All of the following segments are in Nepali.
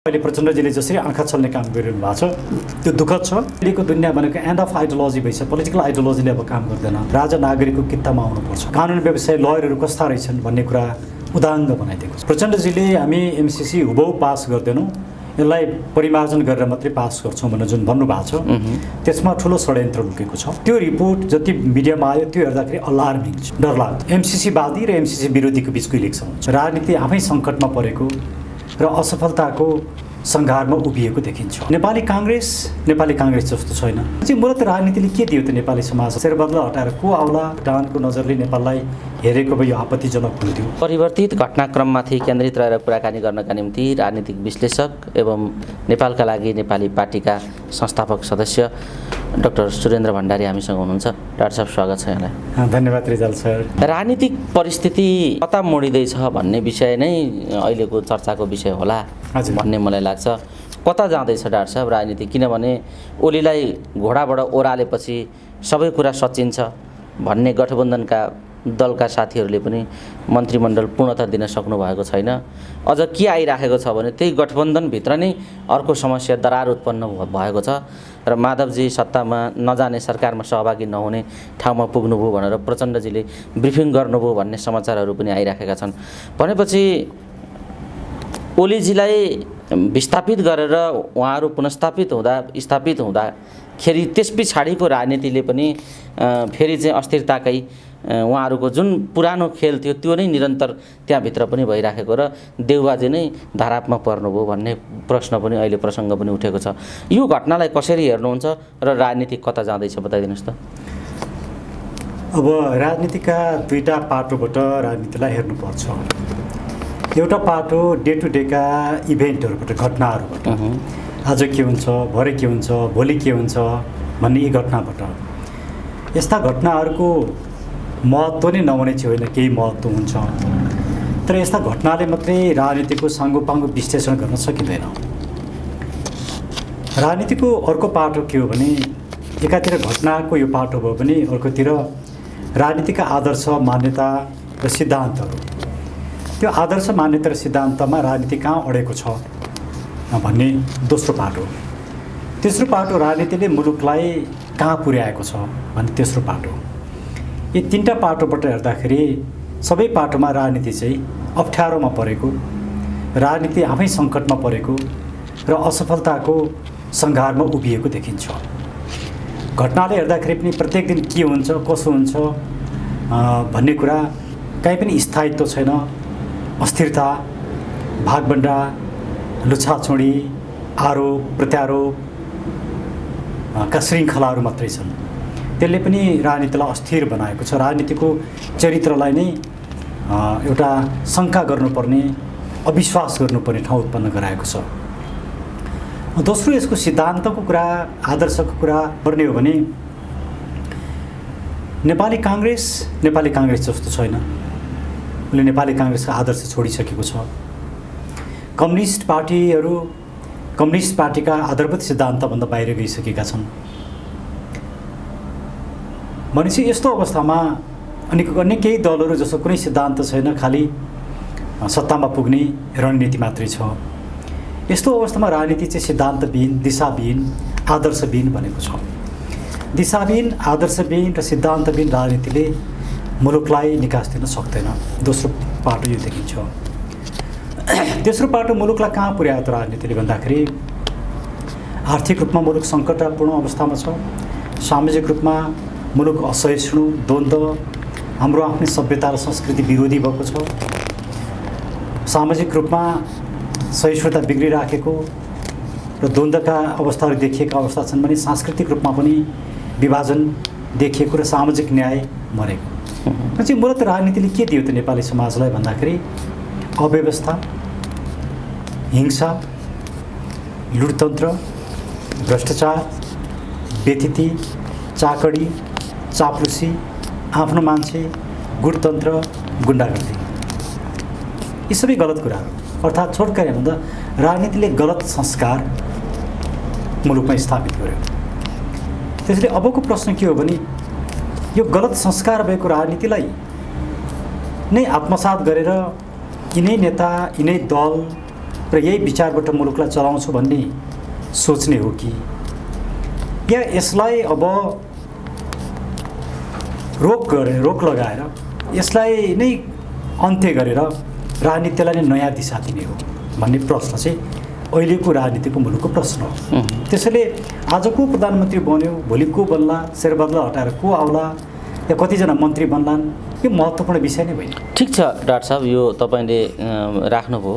अहिले प्रचण्डजीले जसरी आँखा छल्ने काम गरिरहनु भएको छ त्यो दुःखद छ। अहिलेको दुनियाँ भनेको एन्ड अफ आइडियोलोजी भइसक्यो, पोलिटिकल आइडियोलोजीले अब काम गर्दैन। राजा नागरिकको कित्तामा आउनुपर्छ, कानुन व्यवसाय लयरहरू कस्ता रहेछन् भन्ने कुरा उदाङ्ग बनाइदिएको छ। प्रचण्डजीले हामी एमसीसी हुबहु पास गर्दैनौँ, यसलाई परिमार्जन गरेर मात्रै पास गर्छौँ भनेर जुन भन्नुभएको छ त्यसमा ठुलो षड्यन्त्र लुकेको छ। त्यो रिपोर्ट जति मिडियामा आयो त्यो हेर्दाखेरि अलार्मिङ छ, डरलाग्दो। एमसीसीवादी र एमसीसी विरोधीको बिचको इलेक्सन हुन्छ। राजनीति आफै सङ्कटमा परेको र असफलताको सङ्घारमा उभिएको देखिन्छ। नेपाली काङ्ग्रेस जस्तो छैन। मूलत राजनीतिले के दियो त नेपाली समाज? शेरबदला हटाएर को आउला डानको नजरले नेपाललाई हेरेको भयो, आपत्तिजनक हुन्थ्यो। परिवर्तित घटनाक्रममाथि केन्द्रित रहेर कुराकानी गर्नका निम्ति राजनीतिक विश्लेषक एवं नेपालका लागि नेपाली पार्टीका संस्थापक सदस्य डाक्टर सुरेन्द्र भण्डारी हामीसँग हुनुहुन्छ। डाक्टर साहब, स्वागत छ यहाँलाई। धन्यवाद रिजाल सर। राजनीतिक परिस्थिति कता मोडिँदैछ भन्ने विषय नै अहिलेको चर्चाको विषय होला भन्ने मलाई लाग्छ। कता जाँदैछ डाक्टर साहब राजनीति? किनभने ओलीलाई घोडाबाट ओह्रालेपछि सबै कुरा सचिन्छ भन्ने गठबन्धनका दलका साथीहरूले पनि मन्त्रीमण्डल पूर्णता दिन सक्नु भएको छैन। अझ के आइराखेको छ भने त्यही गठबन्धनभित्र नै अर्को समस्या, दरार उत्पन्न भएको छ र माधवजी सत्तामा नजाने, सरकारमा सहभागी नहुने ठाउँमा पुग्नुभयो भनेर प्रचण्डजीले ब्रिफिङ गर्नुभयो भन्ने समाचारहरू पनि आइराखेका छन्। भनेपछि ओलीजीलाई विस्थापित गरेर उहाँहरू पुनस्थापित हुँदाखेरि त्यस पछाडिको राजनीतिले पनि फेरि चाहिँ अस्थिरताकै उहाँहरूको जुन पुरानो खेल थियो त्यो नै निरन्तर त्यहाँभित्र पनि भइराखेको र देउबाजे नै धारापमा पर्नुभयो भन्ने प्रश्न पनि अहिले प्रसङ्ग पनि उठेको छ। यो घटनालाई कसरी हेर्नुहुन्छ र राजनीति कता जाँदैछ बताइदिनुहोस् त। अब राजनीतिका दुईटा पाटोबाट राजनीतिलाई हेर्नुपर्छ। एउटा पाटो डे टु डेका इभेन्टहरूबाट, घटनाहरूबाट, आज के हुन्छ, भरे के हुन्छ, भोलि के हुन्छ भन्ने यी घटनाबाट। यस्ता घटनाहरूको महत्त्व नै नहुने चाहिँ होइन, केही महत्त्व हुन्छ। तर यस्ता घटनाले मात्रै राजनीतिको साङ्गोपाङ्गो विश्लेषण गर्न सकिँदैन। राजनीतिको अर्को पाटो के हो भने एकातिर घटनाको यो पाटो भयो भने अर्कोतिर राजनीतिका आदर्श, मान्यता र सिद्धान्तहरू। त्यो आदर्श, मान्यता र सिद्धान्तमा राजनीति कहाँ अडेको छ भन्ने दोस्रो पाटो। तेस्रो पाटो राजनीतिले मुलुकलाई कहाँ पुर्याएको छ भन्ने तेस्रो पाटो। यी तिनवटा पाटोबाट हेर्दाखेरि सबै पाटोमा राजनीति चाहिँ अप्ठ्यारोमा परेको, राजनीति आफै सङ्कटमा परेको र असफलताको सङ्घारमा उभिएको देखिन्छ। घटनाले हेर्दाखेरि पनि प्रत्येक दिन के हुन्छ, कसो हुन्छ भन्ने कुरा कहीँ पनि स्थायित्व छैन। अस्थिरता, भागबन्डा, लुछाछुँडी, आरोप प्रत्यारोप का श्रृङ्खलाहरू मात्रै छन्। त्यसले पनि राजनीतिलाई अस्थिर बनाएको छ। राजनीतिको चरित्रलाई नै एउटा शङ्का गर्नुपर्ने, अविश्वास गर्नुपर्ने ठाउँ उत्पन्न गराएको छ। दोस्रो यसको सिद्धान्तको कुरा, आदर्शको कुरा गर्ने हो भने नेपाली काङ्ग्रेस जस्तो छैन। उसले नेपाली काङ्ग्रेसको आदर्श छोडिसकेको छ। कम्युनिस्ट पार्टीका आधारभूत सिद्धान्तभन्दा बाहिर गइसकेका छन्। भनेपछि यस्तो अवस्थामा अन्य केही दलहरू जस्तो कुनै सिद्धान्त छैन, खालि सत्तामा पुग्ने रणनीति मात्रै छ। यस्तो अवस्थामा राजनीति चाहिँ सिद्धान्तविहीन, दिशाविहीन, आदर्शविहीन बनेको छ। दिशाविहीन, आदर्शविहीन र सिद्धान्तविहीन राजनीतिले मुलुकलाई निकास दिन सक्दैन। दोस्रो पाटो यो देखिन्छ। तेस्रो पाटो मुलुकलाई कहाँ पुर्यायो त राजनीतिले भन्दाखेरि आर्थिक रूपमा मुलुक सङ्कटपूर्ण अवस्थामा छ। सामाजिक रूपमा मुलुक असहिष्णु, द्वन्द्व, हाम्रो आफ्नै सभ्यता र संस्कृति विरोधी भएको छ। सामाजिक रूपमा सहिष्णुता बिग्रिराखेको र द्वन्द्वका अवस्थाहरू देखिएका अवस्था छन् भने सांस्कृतिक रूपमा पनि विभाजन देखिएको र सामाजिक न्याय मरेको। चाहिँ मूलत राजनीतिले के दियो त नेपाली समाजलाई भन्दाखेरि अव्यवस्था, हिंसा, लुटतन्त्र, भ्रष्टाचार, व्यथिति, चाकडी, चाप्लुसी, आफ्नो मान्छे, गुटतन्त्र, गुन्डागर्दी, यी सबै गलत कुराहरू। अर्थात् छोटकरी भन्दा राजनीतिले गलत संस्कार मुलुकमा स्थापित गर्यो। त्यसैले अबको प्रश्न के हो भने यो गलत संस्कार भएको राजनीतिलाई नै आत्मसात गरेर यिनै नेता, यिनै दल र यही विचारबाट मुलुकलाई चलाउँछु भन्ने सोच्ने हो कि या यसलाई अब रोक लगाएर यसलाई नै अन्त्य गरेर राजनीतिलाई नै नयाँ दिशा दिने हो भन्ने प्रश्न चाहिँ अहिलेको राजनीतिको मुलुकको प्रश्न हो। त्यसैले आज को प्रधानमन्त्री बन्यो, भोलि को बन्ला, शेरबहादुरलाई हटाएर को आउला या कतिजना मन्त्री बन्लान्, यो महत्त्वपूर्ण विषय नै होइन। ठिक छ डाक्टर साहब, यो तपाईँले राख्नुभयो।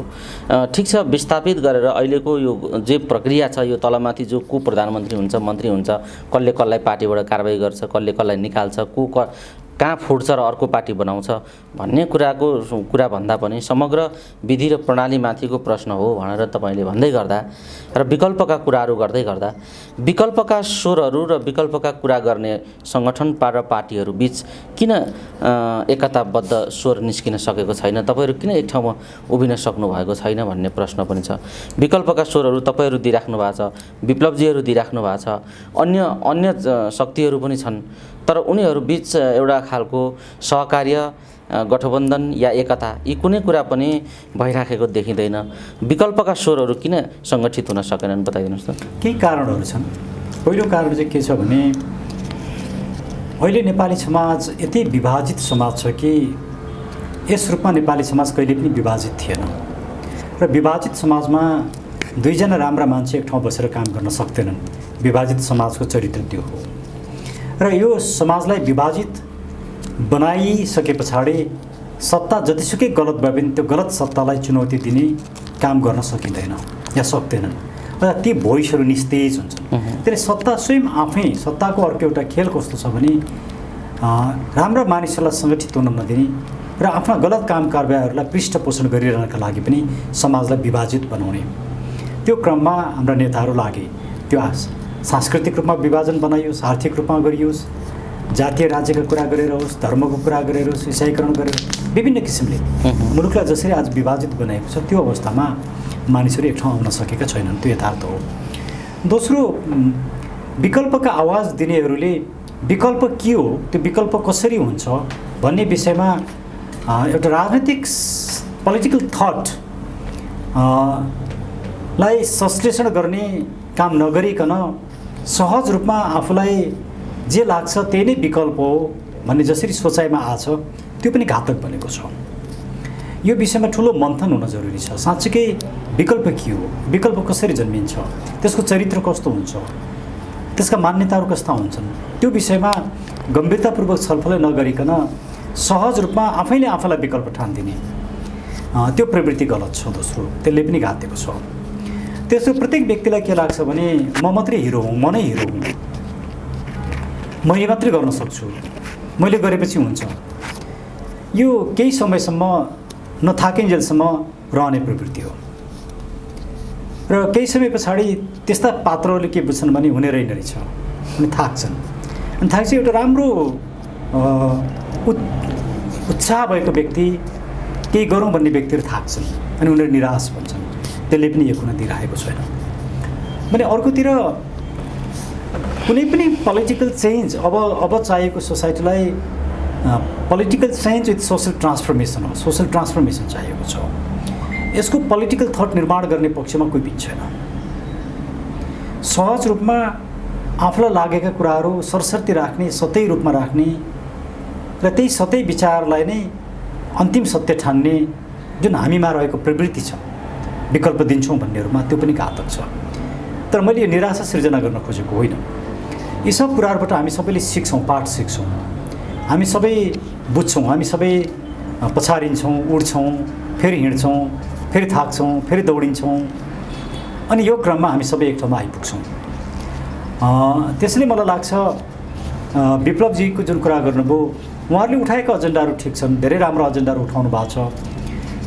ठिक छ, विस्थापित गरेर अहिलेको यो जे प्रक्रिया छ, यो तलमाथि जो को प्रधानमन्त्री हुन्छ, मन्त्री हुन्छ, कसले कसलाई पार्टीबाट कारबाही गर्छ, कसले कसलाई निकाल्छ, कहाँ फुट्छ र अर्को पार्टी बनाउँछ भन्ने कुरा भन्दा पनि समग्र विधि र प्रणालीमाथिको प्रश्न हो भनेर तपाईँले भन्दै गर्दा र विकल्पका कुराहरू गर्दै गर्दा विकल्पका स्वरहरू र विकल्पका कुरा गर्ने सङ्गठन र पार्टीहरू बीच किन एकताबद्ध स्वर निस्किन सकेको छैन? तपाईँहरू किन एक ठाउँमा उभिन सक्नु भएको छैन भन्ने प्रश्न पनि छ। विकल्पका स्वरहरू तपाईँहरू दिइराख्नु भएको छ, विप्लवजीहरू दिइराख्नु भएको छ, अन्य शक्तिहरू पनि छन्, तर उनीहरू बीच एउटा खालको सहकार्य, गठबन्धन या एकता यी कुनै कुरा पनि भइराखेको देखिँदैन। विकल्पका स्वरहरू किन सङ्गठित हुन सकेनन् बताइदिनुहोस् त। केही कारणहरू छन्। पहिलो कारण चाहिँ के छ भने अहिले नेपाली समाज यति विभाजित समाज छ कि यस रूपमा नेपाली समाज कहिले पनि विभाजित थिएन र विभाजित समाजमा दुईजना राम्रा मान्छे एक ठाउँ बसेर काम गर्न सक्दैनन्। विभाजित समाजको चरित्र त्यो हो र यो समाजलाई विभाजित बनाइसके पछाडि सत्ता जतिसुकै गलत भए पनि त्यो गलत सत्तालाई चुनौती दिने काम गर्न सकिँदैन या सक्दैनन् र ती भोइसहरू निस्तेज हुन्छन्। त्यसले सत्ता स्वयं आफै सत्ताको अर्को एउटा खेल कस्तो छ भने राम्रा मानिसहरूलाई सङ्गठित हुन नदिने र आफ्ना गलत काम कारबाहीहरूलाई पृष्ठपोषण गरिरहनका लागि पनि समाजलाई विभाजित बनाउने। त्यो क्रममा हाम्रा नेताहरू लागे। त्यो सांस्कृतिक रूपमा विभाजन बनाइयोस्, आर्थिक रूपमा गरियोस्, जातीय राज्यका कुरा गरेर होस्, धर्मको कुरा गरेर होस्, इसाईकरण गरेर विभिन्न किसिमले मुलुकलाई जसरी आज विभाजित बनाएको छ त्यो अवस्थामा मानिसहरू एक ठाउँ आउन सकेका छैनन्। त्यो यथार्थ हो। दोस्रो, विकल्पका आवाज दिनेहरूले विकल्प के हो, त्यो विकल्प कसरी हुन्छ भन्ने विषयमा एउटा राजनीतिक पोलिटिकल थट लाई संश्लेषण गर्ने काम नगरिकन सहज रूपमा आफूलाई जे लाग्छ त्यही नै विकल्प हो भन्ने जसरी सोचाइमा आछ त्यो पनि घातक बनेको छ। यो विषयमा ठुलो मन्थन हुन जरुरी छ। साँच्चीकै विकल्प के हो, विकल्प कसरी जन्मिन्छ, त्यसको चरित्र कस्तो हुन्छ, त्यसका मान्यताहरू कस्ता हुन्छन्, त्यो विषयमा गम्भीरतापूर्वक छलफल नगरिकन सहज रूपमा आफैले आफूलाई विकल्प ठान्दिने त्यो प्रवृत्ति गलत छ। दोस्रो, त्यसले पनि घातेको छ। त्यसो प्रत्येक व्यक्तिलाई के लाग्छ भने म मात्रै हिरो हुँ, म नै हिरो हुँ, मैले मात्रै गर्न सक्छु, मैले गरेपछि हुन्छ। यो केही समयसम्म नथाकिन्जेलसम्म रहने प्रवृत्ति हो र केही समय पछाडि त्यस्ता पात्रहरूले के बुझ्छन् भने हुने रहेछ अनि थाक्छन्। अनि थाकेपछि एउटा राम्रो उत्साह भएको व्यक्ति, केही गरौँ भन्ने व्यक्तिहरू थाक्छन् अनि उनीहरू निराश भन्छन्। त्यसले पनि यो कुना दिइरहेको छैन भने अर्कोतिर कुनै पनि पोलिटिकल चेन्ज अब चाहिएको सोसाइटीलाई political change with social transformation हो। सोसल ट्रान्सफर्मेसन चाहिएको छ। यसको पोलिटिकल थट निर्माण गर्ने पक्षमा कोही पनि छैन। सहज रूपमा आफूलाई लागेका कुराहरू सरसर्ती राख्ने, सतै रूपमा राख्ने र त्यही सतै विचारलाई नै अन्तिम सत्य ठान्ने जुन हामीमा रहेको प्रवृत्ति छ, विकल्प दिन्छौँ भन्नेहरूमा, त्यो पनि घातक छ। तर मैले यो निराशा सिर्जना गर्न खोजेको होइन। यी सब कुराहरूबाट हामी सबैले सिक्छौँ, पाठ सिक्छौँ, हामी सबै बुझ्छौँ, हामी सबै पछारिन्छौँ, उड्छौँ, फेरि हिँड्छौँ, फेरि थाक्छौँ, फेरि दौडिन्छौँ अनि यो क्रममा हामी सबै एक ठाउँमा आइपुग्छौँ। त्यसैले मलाई लाग्छ विप्लवजीको जुन कुरा गर्नुभयो, उहाँहरूले उठाएका एजेन्डाहरू ठिक छन्, धेरै राम्रो एजेन्डाहरू उठाउनु भएको छ।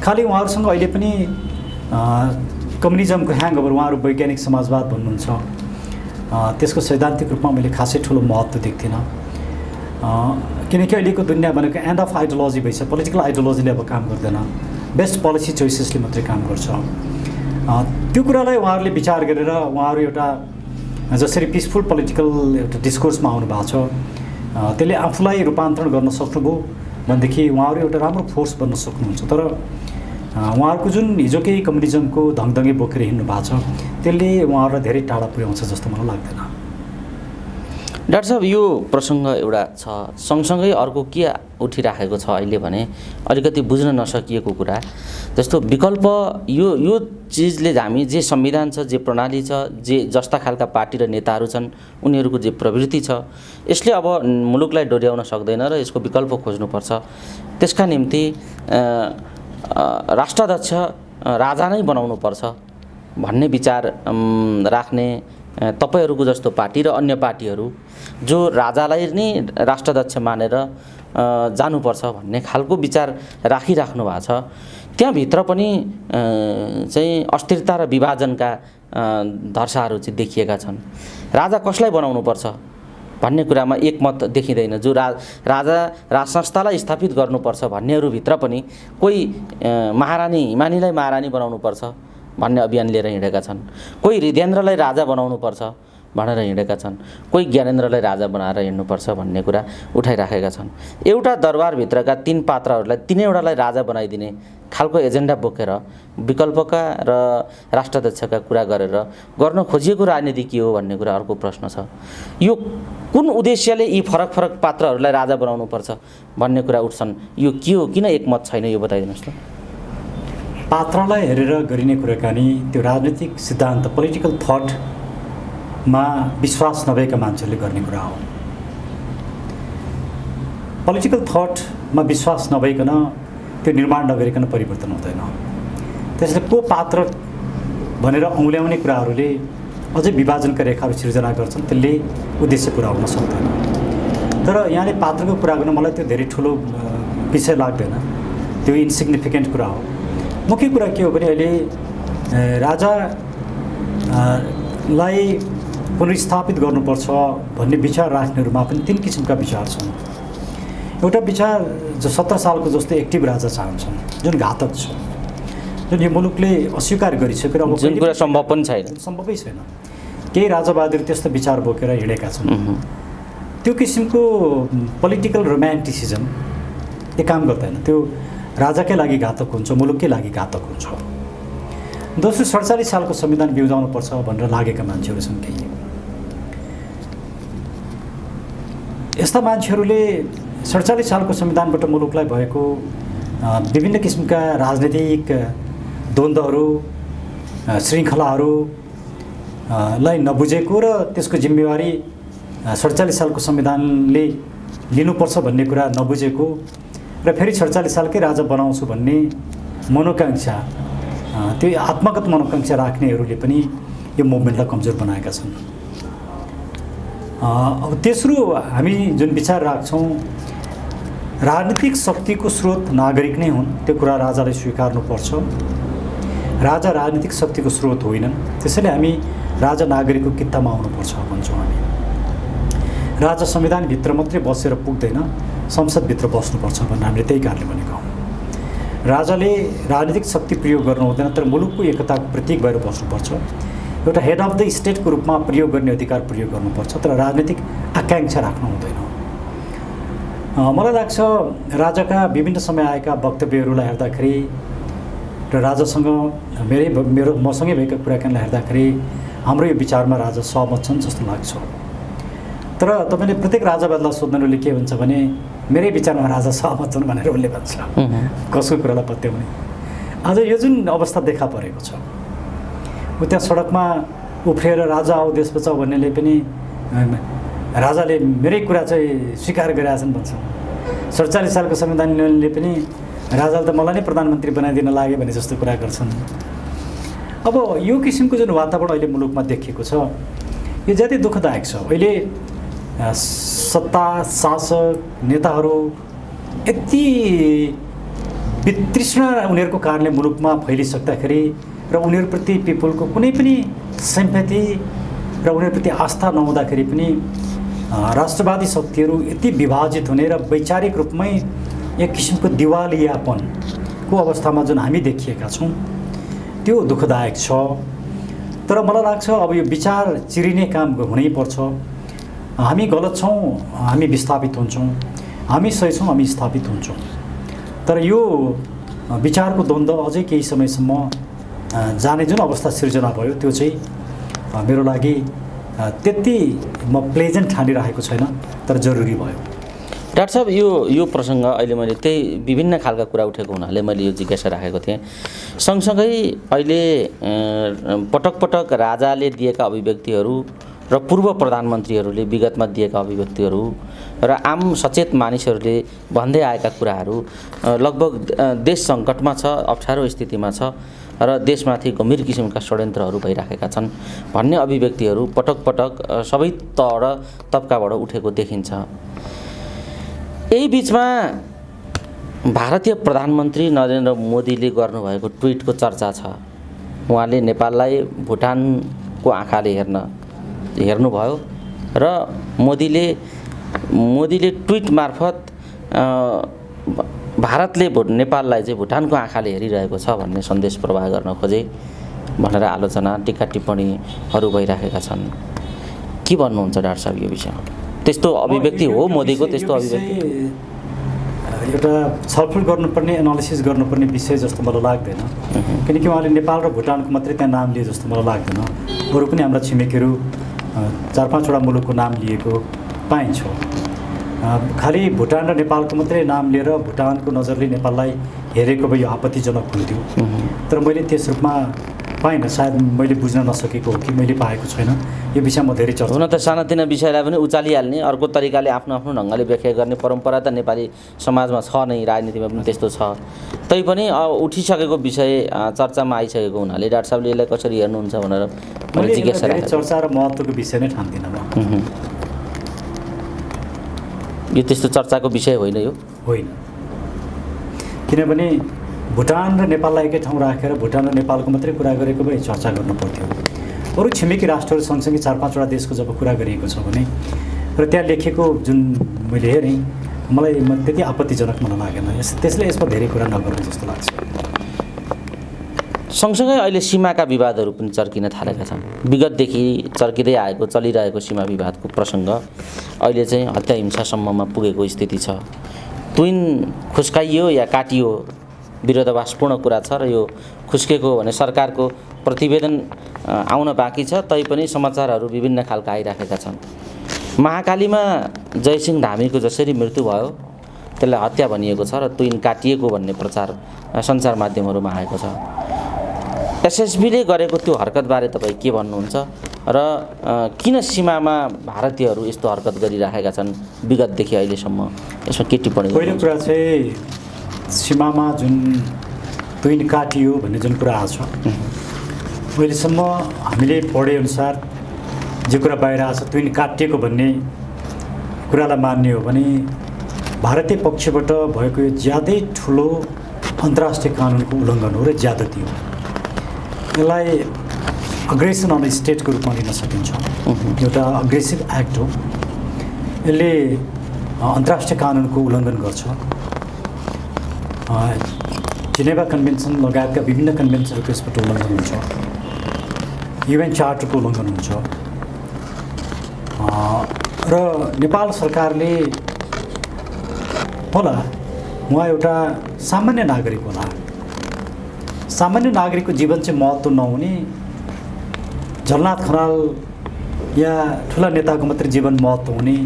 खालि उहाँहरूसँग अहिले पनि कम्युनिजमको ह्याङओभर, उहाँहरू वैज्ञानिक समाजवाद भन्नुहुन्छ, त्यसको सैद्धान्तिक रूपमा मैले खासै ठुलो महत्त्व देख्दिनँ। किनकि अहिलेको दुनियाँ भनेको एन्ड अफ आइडियोलोजी भइसक्यो। पोलिटिकल आइडियोलोजीले अब काम गर्दैन, बेस्ट पोलिसी चोइसेसले मात्रै काम गर्छ। त्यो कुरालाई उहाँहरूले विचार गरेर उहाँहरू एउटा जसरी पिसफुल पोलिटिकल एउटा डिस्कोर्समा आउनु भएको छ, त्यसले आफूलाई रूपान्तरण गर्न सक्नुभयो भनेदेखि उहाँहरू एउटा राम्रो फोर्स बन्न सक्नुहुन्छ। तर उहाँहरूको जुन हिजोकै कम्युनिजमको धङधङे बोकेर हिँड्नु भएको छ त्यसले उहाँहरूलाई धेरै टाढा पुर्याउँछ जस्तो मलाई लाग्दैन। डाक्टर साहब, यो प्रसङ्ग एउटा छ, सँगसँगै अर्को के उठिराखेको छ अहिले भने अलिकति बुझ्न नसकिएको कुरा, जस्तो विकल्प यो चिजले हामी जे संविधान छ, जे प्रणाली छ, जे जस्ता खालका पार्टी र नेताहरू छन् उनीहरूको जे प्रवृत्ति छ, यसले अब मुलुकलाई डोर्याउन सक्दैन र यसको विकल्प खोज्नुपर्छ। त्यसका निम्ति राष्ट्राध्यक्ष राजा नै बनाउनुपर्छ भन्ने विचार राख्ने तपाईहरूको जस्तो पार्टी र अन्य पार्टीहरू जो राजालाई नै राष्ट्राध्यक्ष मानेर जानुपर्छ भन्ने खालको विचार राखिराख्नु भएको छ, त्यहाँभित्र पनि चाहिँ अस्थिरता र विभाजनका धर्साहरू चाहिँ देखिएका छन्। राजा कसलाई बनाउनुपर्छ भन्ने कुरामा एकमत देखिँदैन। जो राजा राज संस्थालाई स्थापित गर्नुपर्छ भन्नेहरूभित्र पनि कोही हिमानीलाई महारानी बनाउनुपर्छ भन्ने अभियान लिएर हिँडेका छन्, कोही हृदयेन्द्रलाई राजा बनाउनुपर्छ भनेर हिँडेका छन्, कोही ज्ञानेन्द्रलाई राजा बनाएर हिँड्नुपर्छ भन्ने कुरा उठाइराखेका छन्। एउटा दरबारभित्रका 3 पात्रहरूलाई 3वटालाई राजा बनाइदिने खालको एजेन्डा बोकेर विकल्पका र राष्ट्राध्यक्षका कुरा गरेर गर्न खोजिएको राजनीति के हो भन्ने कुरा अर्को प्रश्न छ। यो कुन उद्देश्यले यी फरक फरक पात्रहरूलाई राजा बनाउनुपर्छ भन्ने कुरा उठ्छन्, यो के हो, किन एकमत छैन, यो बताइदिनुहोस् त। पात्रलाई हेरेर गरिने कुराकानी त्यो राजनीतिक सिद्धान्त पोलिटिकल थटमा विश्वास नभएका मान्छेहरूले गर्ने कुरा हो। पोलिटिकल थटमा विश्वास नभइकन त्यो निर्माण नगरिकन परिवर्तन हुँदैन। त्यसले को पात्र भनेर औँल्याउने कुराहरूले अझै विभाजनका रेखाहरू सिर्जना गर्छन्, त्यसले उद्देश्य पुरा हुन सक्दैन। तर यहाँले पात्रको कुरा गर्न मलाई त्यो धेरै ठुलो विषय लाग्दैन, त्यो इन्सिग्निफिकेन्ट कुरा हो। मुख्य कुरा के हो भने अहिले राजालाई पुनर्स्थापित गर्नुपर्छ भन्ने विचार राख्नेहरूमा पनि 3 किसिमका विचार छन्। एउटा विचार जो 17 सालको जस्तो एक्टिभ राजा चाहन्छन्, जुन घातक छ, जुन यो मुलुकले अस्वीकार गरिसकेर अब जुन कुरा सम्भव पनि छैन, सम्भवै छैन। केही राजावादीहरू त्यस्तो विचार बोकेर हिँडेका छन्। त्यो किसिमको पोलिटिकल रोमान्टिसिजम काम गर्दैन। त्यो राजाकै लागि घातक हुन्छ, मुलुककै लागि घातक हुन्छ। दोस्रो 47 सालको संविधान बिउजाउनुपर्छ भनेर लागेका मान्छेहरू छन् केही। यस्ता मान्छेहरूले 47 सालको संविधानबाट मुलुकलाई भएको विभिन्न किसिमका राजनीतिक द्वन्द्वहरू, श्रृङ्खलाहरूलाई नबुझेको र त्यसको जिम्मेवारी 47 सालको संविधानले लिनुपर्छ भन्ने कुरा नबुझेको र फेरि 47 सालकै राजा बनाउँछु भन्ने मनोकांक्षा, त्यो आत्मगत मनोकांक्षा राख्नेहरूले पनि यो मुभमेन्टलाई कमजोर बनाएका छन्। अब तेस्रो हामी जुन विचार राख्छौँ, राजनीतिक शक्तिको स्रोत नागरिक नै हुन्, त्यो कुरा राजाले स्वीकार्नुपर्छ। राजा राजनीतिक शक्तिको स्रोत होइनन्, त्यसैले हामी राजा नागरिकको कित्तामा आउनुपर्छ भन्छौँ हामी। राजा संविधानभित्र मात्रै बसेर पुग्दैन, संसदभित्र बस्नुपर्छ भनेर हामीले त्यही कारणले भनेका हौँ। राजाले राजनीतिक शक्ति प्रयोग गर्नु हुँदैन, तर मुलुकको एकताको प्रतीक भएर बस्नुपर्छ। एउटा हेड अफ द स्टेटको रूपमा प्रयोग गर्ने अधिकार प्रयोग गर्नुपर्छ, तर राजनीतिक आकाङ्क्षा राख्नु हुँदैन। मलाई लाग्छ राजाका विभिन्न समय आएका वक्तव्यहरूलाई हेर्दाखेरि र राजासँग मसँगै भएका कुराकानीलाई हेर्दाखेरि हाम्रो यो विचारमा राजा सहमत छन् जस्तो लाग्छ। तर तपाईँले प्रत्येक राजावादलाई सोध्नेले के भन्छ भने मेरै विचारमा राजा सहमत छन् भनेर उसले भन्छ। कसको कुरालाई पत्याउने? आज यो जुन अवस्था देखा परेको छ, ऊ त्यहाँ सडकमा उफ्रिएर राजा आऊ देश बचाऊ भन्नेले पनि राजाले मेरै कुरा चाहिँ स्वीकार गरेका छन् भन्छ। 47 सालको संविधानले पनि राजाले त मलाई नै प्रधानमन्त्री बनाइदिन लाग्यो भने जस्तो कुरा गर्छन्। अब यो किसिमको जुन वातावरण अहिले मुलुकमा देखिएको छ, यो ज्यादै दुःखदायक छ। अहिले सत्ता शासक नेताहरू यति वितृष्णा उनीहरूको कारणले मुलुकमा फैलिसक्दाखेरि र उनीहरूप्रति पिपुलको कुनै पनि सिम्पैथी र उनीहरूप्रति आस्था नहुँदाखेरि पनि राष्ट्रवादी शक्तिहरू यति विभाजित हुने र वैचारिक रूपमै एक किसिमको दिवालियापनको अवस्थामा जुन हामी देखिएका छौँ, त्यो दुःखदायक छ। तर मलाई लाग्छ अब यो विचार चिरिने काम हुनैपर्छ। हामी गलत छौँ, हामी विस्थापित हुन्छौँ, हामी सही छौँ, हामी स्थापित हुन्छौँ। तर यो विचारको द्वन्द्व अझै केही समयसम्म जाने जुन अवस्था सिर्जना भयो त्यो चाहिँ मेरो लागि त्यति म प्लेजेन्ट ठानिरहेको छैन, तर जरुरी भयो। डाक्टर साहब, यो प्रसङ्ग अहिले मैले त्यही विभिन्न खालका कुरा उठेको हुनाले मैले यो जिज्ञासा राखेको थिएँ। सँगसँगै अहिले पटक पटक राजाले दिएका अभिव्यक्तिहरू र पूर्व प्रधानमन्त्रीहरूले विगतमा दिएका अभिव्यक्तिहरू र आम सचेत मानिसहरूले भन्दै आएका कुराहरू लगभग देश सङ्कटमा छ, अप्ठ्यारो स्थितिमा छ र देशमाथि गम्भीर किसिमका षड्यन्त्रहरू भइराखेका छन् भन्ने अभिव्यक्तिहरू पटक पटक सबै तह र तबकाबाट उठेको देखिन्छ। यही बिचमा भारतीय प्रधानमन्त्री नरेन्द्र मोदीले गर्नुभएको ट्विटको चर्चा छ। उहाँले नेपाललाई भुटानको आँखाले हेर्नुभयो र मोदीले ट्विट मार्फत भारतले नेपाललाई चाहिँ भुटानको आँखाले हेरिरहेको छ भन्ने सन्देश प्रवाह गर्न खोजे भनेर आलोचना टिक्का टिप्पणीहरू भइराखेका छन्। के भन्नुहुन्छ डाक्टर साहब यो विषयमा? त्यस्तो अभिव्यक्ति हो मोदीको? त्यस्तो अभिव्यक्ति एउटा छलफल गर्नुपर्ने, एनालिसिस गर्नुपर्ने विषय जस्तो मलाई लाग्दैन, किनकि उहाँले नेपाल र भुटानको मात्रै त्यहाँ नाम लिए जस्तो मलाई लाग्दैन। अरू पनि हाम्रा छिमेकीहरू 4-5वटा मुलुकको नाम लिएको पाइन्छ। खालि भुटान र नेपालको मात्रै नाम लिएर भुटानको नजरले नेपाललाई हेरेको भए यो आपत्तिजनक हुन्थ्यो, तर मैले त्यस रूपमा पाइनँ। सायद मैले बुझ्न नसकेको हो कि मैले पाएको छैन। यो विषयमा धेरै चर्चा हुन त सानातिना विषयलाई पनि उचालिहाल्ने, अर्को तरिकाले आफ्नो आफ्नो ढङ्गले व्याख्या गर्ने परम्परा त नेपाली समाजमा छ नै, राजनीतिमा पनि त्यस्तो छ। तैपनि उठिसकेको विषय चर्चामा आइसकेको हुनाले डाक्टर साहबले यसलाई कसरी हेर्नुहुन्छ भनेर मैले जिज्ञासा राखेँ। चर्चा र महत्त्वको विषय नै ठान्दिनँ म। यो त्यस्तो चर्चाको विषय होइन, यो होइन। किनभने भुटान र नेपाललाई एकै ठाउँ राखेर भुटान र नेपालको मात्रै कुरा गरेको भए चर्चा गर्नु पर्थ्यो। अरू छिमेकी राष्ट्रहरू सँगसँगै 4-5वटा देशको जब कुरा गरिएको छ भने र त्यहाँ लेखेको जुन मैले हेरेँ, मलाई त्यति आपत्तिजनक मलाई लागेन। त्यसले यसमा धेरै कुरा नगर्नु जस्तो लाग्छ। सँगसँगै अहिले सीमाका विवादहरू पनि चर्किन थालेका छन्। विगतदेखि चर्किँदै आएको, चलिरहेको सीमा विवादको प्रसङ्ग अहिले चाहिँ हत्या हिंसासम्ममा पुगेको स्थिति छ। तुइन खुस्काइयो या काटियो विरोधाभासपूर्ण कुरा छ र यो खुस्केको भने सरकारको प्रतिवेदन आउन बाँकी छ, तैपनि समाचारहरू विभिन्न खालका आइराखेका छन्। महाकालीमा जयसिंह धामीको जसरी मृत्यु भयो त्यसलाई हत्या भनिएको छ र तुइन काटिएको भन्ने प्रचार सञ्चार माध्यमहरूमा आएको छ। एसएसबीले गरेको त्यो हरकतबारे तपाईँ के भन्नुहुन्छ र किन सीमामा भारतीयहरू यस्तो हरकत गरिराखेका छन् विगतदेखि अहिलेसम्म? यसमा के टिप्पणी? पहिलो कुरा चाहिँ सीमामा जुन तुइन काटियो भन्ने जुन कुरा आएको छ, अहिलेसम्म हामीले पढेअनुसार जे कुरा बाहिर आएको छ तुइन काटिएको भन्ने कुरालाई मान्ने हो भने भारतीय पक्षबाट भएको यो ज्यादै ठुलो अन्तर्राष्ट्रिय कानुनको उल्लङ्घन हो र ज्यादती हो। यसलाई अग्रेसन अन स्टेटको रूपमा लिन सकिन्छ। एउटा अग्रेसिभ एक्ट हो। यसले अन्तर्राष्ट्रिय कानुनको उल्लङ्घन गर्छ। जेनेभा कन्भेन्सन लगायतका विभिन्न कन्भेन्सनको यसबाट उल्लङ्घन हुन्छ। युएन चार्टरको उल्लङ्घन हुन्छ र नेपाल सरकारले होला, उहाँ एउटा सामान्य नागरिक होला, सामान्य नागरिकको जीवन चाहिँ महत्त्व नहुने, झलनाथ खनाल या ठुला नेताको मात्रै जीवन महत्त्व हुने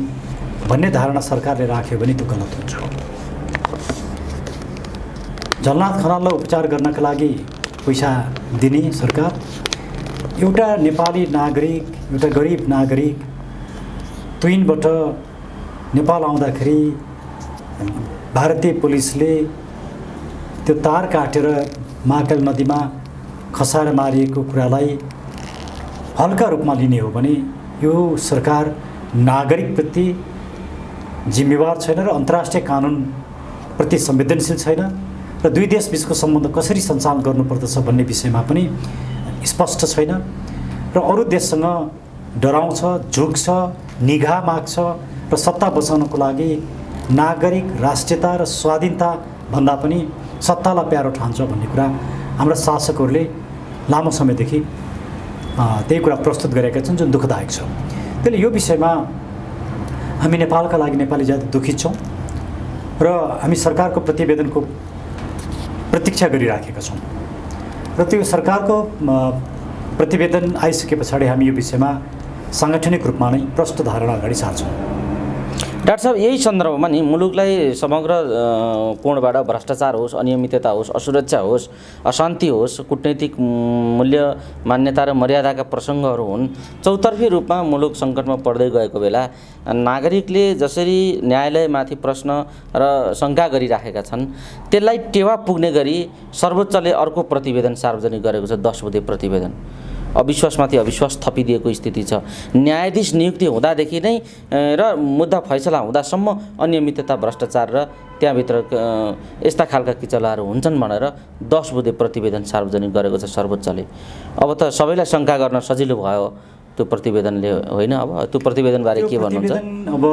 भन्ने धारणा सरकारले राख्यो भने त्यो गलत हुन्छ। झलनाथ खनाललाई उपचार गर्नका लागि पैसा दिने सरकार, एउटा नेपाली नागरिक, एउटा गरिब नागरिक तुइनबाट नेपाल आउँदाखेरि भारतीय पुलिसले त्यो तार काटेर महाकाली नदीमा खसाएर मारिएको कुरालाई हल्का रूपमा लिने हो भने यो सरकार नागरिकप्रति जिम्मेवार छैन र अन्तर्राष्ट्रिय कानुनप्रति संवेदनशील छैन र दुई देशबीचको सम्बन्ध कसरी सञ्चालन गर्नुपर्दछ भन्ने विषयमा पनि स्पष्ट छैन र अरू देशसँग डराउँछ, झुक्छ, निगाह माग्छ र सत्ता बचाउनको लागि नागरिक, राष्ट्रियता र स्वाधीनता भन्दा पनि सत्तालाई प्यारो ठान्छ भन्ने कुरा हाम्रा शासकहरूले लामो समयदेखि त्यही कुरा प्रस्तुत गरेका छन्, जुन दुःखदायक छ। त्यसले यो विषयमा हामी नेपालका लागि नेपाली जाति दुखित छौँ र हामी सरकारको प्रतिवेदनको प्रतीक्षा गरिराखेका छौँ र त्यो सरकारको प्रतिवेदन आइसके पछाडि हामी यो विषयमा साङ्गठनिक रूपमा नै प्रष्ट धारणा अगाडि सार्छौँ। डाक्टर साहब, यही सन्दर्भमा नि मुलुकलाई समग्र कोणबाट भ्रष्टाचार होस्, अनियमितता होस्, असुरक्षा होस्, अशान्ति होस्, कूटनैतिक मूल्य मान्यता र मर्यादाका प्रसङ्गहरू हुन्, चौतर्फी रूपमा मुलुक सङ्कटमा पर्दै गएको बेला नागरिकले जसरी न्यायालयमाथि प्रश्न र शङ्का गरिराखेका छन् त्यसलाई टेवा पुग्ने गरी सर्वोच्चले अर्को प्रतिवेदन सार्वजनिक गरेको छ, 10 बुँदे प्रतिवेदन। अविश्वासमाथि अविश्वास थपिदिएको स्थिति छ। न्यायाधीश नियुक्ति हुँदादेखि नै र मुद्दा फैसला हुँदासम्म अनियमितता, भ्रष्टाचार र त्यहाँभित्र यस्ता खालका किचलाहरू हुन्छन् भनेर 10 बुँदे प्रतिवेदन सार्वजनिक गरेको छ सर्वोच्चले। अब त सबैलाई शङ्का गर्न सजिलो भयो त्यो प्रतिवेदनले, होइन? अब त्यो प्रतिवेदनबारे के भन्नुहुन्छ? अब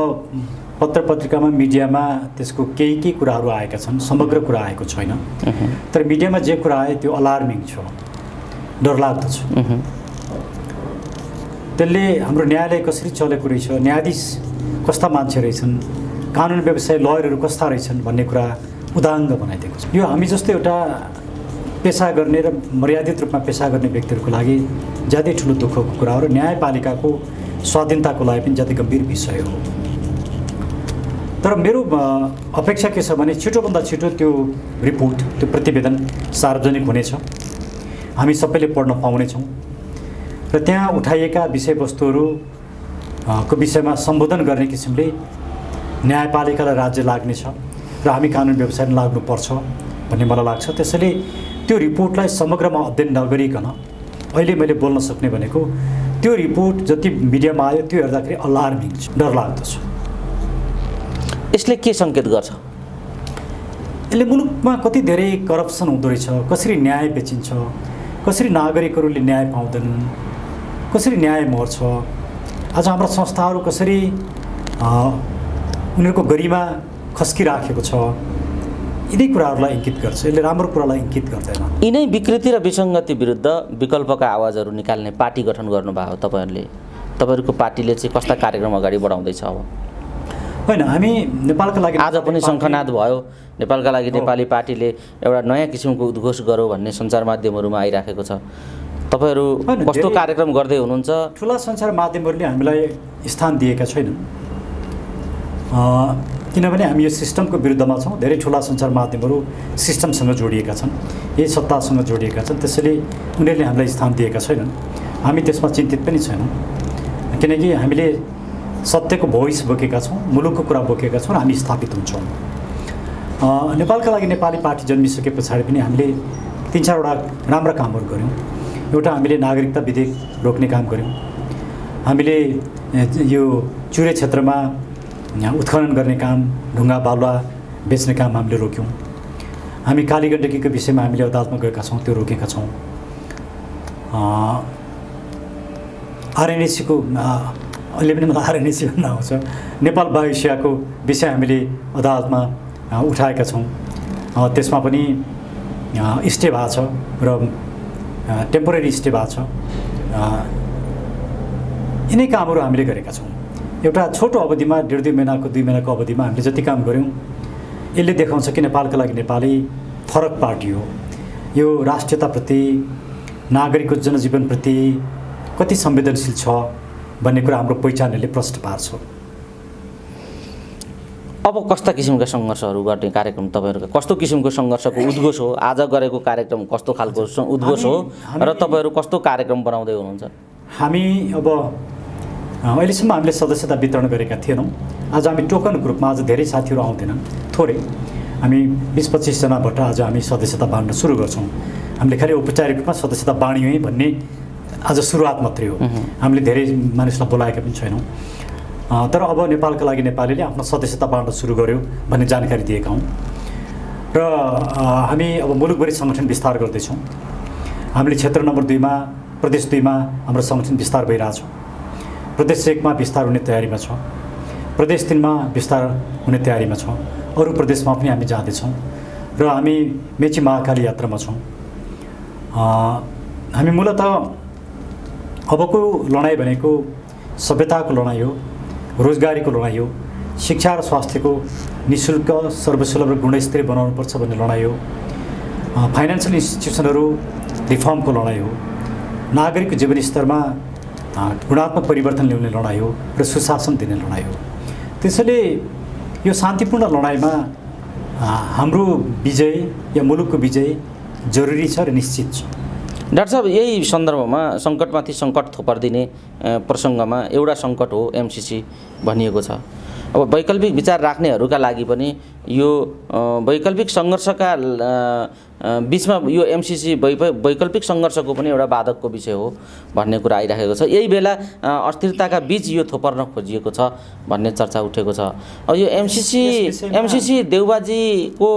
पत्र पत्रिकामा, मिडियामा त्यसको केही कुराहरू आएका छन्, समग्र कुरा आएको छैन। तर मिडियामा जे कुरा आयो त्यो अलार्मिङ छ, डरलाग्दो छ। त्यसले हाम्रो न्यायालय कसरी चलेको रहेछ, न्यायाधीश कस्ता मान्छे रहेछन्, कानुन व्यवसाय लयरहरू कस्ता रहेछन् भन्ने कुरा उदाङ्ग बनाइदिएको छ। यो हामी जस्तो एउटा पेसा गर्ने र मर्यादित रूपमा पेसा गर्ने व्यक्तिहरूको लागि ज्यादै ठुलो दुःखको कुरा हो र न्यायपालिकाको स्वाधीनताको लागि पनि ज्यादै गम्भीर विषय हो। तर मेरो अपेक्षा के छ भने छिटोभन्दा छिटो त्यो रिपोर्ट, त्यो प्रतिवेदन सार्वजनिक हुनेछ, हामी सबैले पढ्न पाउनेछौँ र त्यहाँ उठाइएका विषयवस्तुहरू को विषयमा सम्बोधन गर्ने किसिमले न्यायपालिकालाई राज्य लाग्नेछ र हामी कानुन व्यवसायमा लाग्नुपर्छ भन्ने मलाई लाग्छ। त्यसैले त्यो रिपोर्टलाई समग्रमा अध्ययन नगरिकन अहिले मैले बोल्न सक्ने भनेको त्यो रिपोर्ट जति मिडियामा आयो त्यो हेर्दाखेरि अलार्मिङ छ, डरलाग्दो छ। यसले के सङ्केत गर्छ? यसले मुलुकमा कति धेरै करप्सन हुँदो रहेछ, कसरी न्याय बेचिन्छ, कसरी नागरिकहरूले न्याय पाउँदैनन्, कसरी न्याय मर्छ, आज हाम्रा संस्थाहरू कसरी उनीहरूको गरिमा खस्किराखेको छ, यिनै कुराहरूलाई इङ्गित गर्छ। यसले राम्रो कुरालाई इङ्गित गर्दैन। यिनै विकृति र विसङ्गति विरुद्ध विकल्पका आवाजहरू निकाल्ने पार्टी गठन गर्नुभयो तपाईँहरूले। तपाईँहरूको पार्टीले चाहिँ कस्ता कार्यक्रम अगाडि बढाउँदैछ? अब होइन, हामी नेपालका लागि आज पनि शङ्खनाद भयो, नेपालका लागि नेपाली पार्टीले एउटा नयाँ किसिमको उद्घोष गरौँ भन्ने सञ्चार माध्यमहरूमा आइराखेको छ। तपाईँहरू कस्तो कार्यक्रम गर्दै हुनुहुन्छ? ठुला सञ्चार माध्यमहरूले हामीलाई स्थान दिएका छैनन्, किनभने हामी यो सिस्टमको विरुद्धमा छौँ। धेरै ठुला सञ्चार माध्यमहरू सिस्टमसँग जोडिएका छन्, यही सत्तासँग जोडिएका छन्, त्यसैले उनीहरूले हामीलाई स्थान दिएका छैनन्। हामी त्यसमा चिन्तित पनि छैनौँ, किनकि हामीले सत्यको भोइस बोकेका छौँ, मुलुकको कुरा बोकेका छौँ र हामी स्थापित हुन्छौँ। नेपालका लागि नेपाली पार्टी जन्मिसके पछाडि पनि हामीले 3-4वटा राम्रा कामहरू गऱ्यौँ। एउटा, हामीले नागरिकता विधेयक रोक्ने काम गऱ्यौँ। हामीले यो चुरे क्षेत्रमा उत्खनन गर्ने काम, ढुङ्गा बालुवा बेच्ने काम हामीले रोक्यौँ। हामी काली गण्डकीको विषयमा हामीले अदालतमा गएका छौँ, त्यो रोकेका छौँ। आरएनएसीको अहिले पनि मलाई आरएनएसी भन्न आउँछ, नेपाल वायुसेवाको विषय हामीले अदालतमा उठाएका छौँ। त्यसमा पनि स्टे भएको छ र टेम्पोरेरी स्टे भएको छ। यिनै कामहरू हामीले गरेका छौँ। एउटा छोटो अवधिमा 1.5-2 महिनाको 2 महिनाको अवधिमा हामीले जति काम गऱ्यौँ यसले देखाउँछ कि नेपालका लागि नेपाली फरक पार्टी हो। यो राष्ट्रियताप्रति, नागरिकको जनजीवनप्रति कति संवेदनशील छ भन्ने कुरा हाम्रो पहिचानले प्रष्ट पार्छ। अब कस्ता किसिमका सङ्घर्षहरू गर्ने कार्यक्रम तपाईँहरूको, कस्तो किसिमको सङ्घर्षको उद्घोष हो? आज गरेको कार्यक्रम कस्तो खालको उद्घोष हो र तपाईँहरू कस्तो कार्यक्रम बनाउँदै हुनुहुन्छ? हामी अब अहिलेसम्म हामीले सदस्यता वितरण गरेका थिएनौँ। आज हामी टोकनको रूपमा, आज धेरै साथीहरू आउँदैनन्, थोरै, हामी 20-25 जनाबाट आज हामी सदस्यता बाँड्न सुरु गर्छौँ। हामीले खालि औपचारिक रूपमा सदस्यता बाँड्यौँ है भन्ने आज सुरुवात मात्रै हो। हामीले धेरै मानिसलाई बोलाएका पनि छैनौँ। तर अब नेपालका लागि नेपालीले आफ्नो सदस्यता बाँड्न सुरु गर्यो भन्ने जानकारी दिएका हौँ र हामी अब मुलुकभरि सङ्गठन विस्तार गर्दैछौँ। हामीले क्षेत्र नम्बर 2मा, प्रदेश 2मा हाम्रो सङ्गठन विस्तार भइरहेछ। प्रदेश 1मा विस्तार हुने तयारीमा छ, प्रदेश 3मा विस्तार हुने तयारीमा छ, अरू प्रदेशमा पनि हामी जाँदैछौँ र हामी मेची महाकाली यात्रामा छौँ। हामी मूलत अबको लडाइँ भनेको सभ्यताको लडाइँ हो, रोजगारीको लडाइँ हो, शिक्षा र स्वास्थ्यको निःशुल्क, सर्वसुलभ र गुणस्तरीय बनाउनुपर्छ भन्ने लडाइँ हो। फाइनेन्सियल इन्स्टिट्युसनहरू रिफर्मको लडाइँ हो, नागरिकको जीवनस्तरमा गुणात्मक परिवर्तन ल्याउने लडाइँ हो र सुशासन दिने लडाइँ हो। त्यसैले यो शान्तिपूर्ण लडाइँमा हाम्रो विजय या मुलुकको विजय जरुरी छ र निश्चित छ। डाक्टर साहब, यही सन्दर्भमा सङ्कटमाथि सङ्कट थोपर्दिने प्रसङ्गमा एउटा सङ्कट हो एमसिसी भनिएको छ। अब वैकल्पिक विचार राख्नेहरूका लागि पनि यो वैकल्पिक सङ्घर्षका बिचमा यो एमसिसी वैकल्पिक सङ्घर्षको पनि एउटा बाधकको विषय हो भन्ने कुरा आइराखेको छ। यही बेला अस्थिरताका बीच यो थोपर्न खोजिएको छ भन्ने चर्चा उठेको छ। अब यो एमसिसी देउबाजीको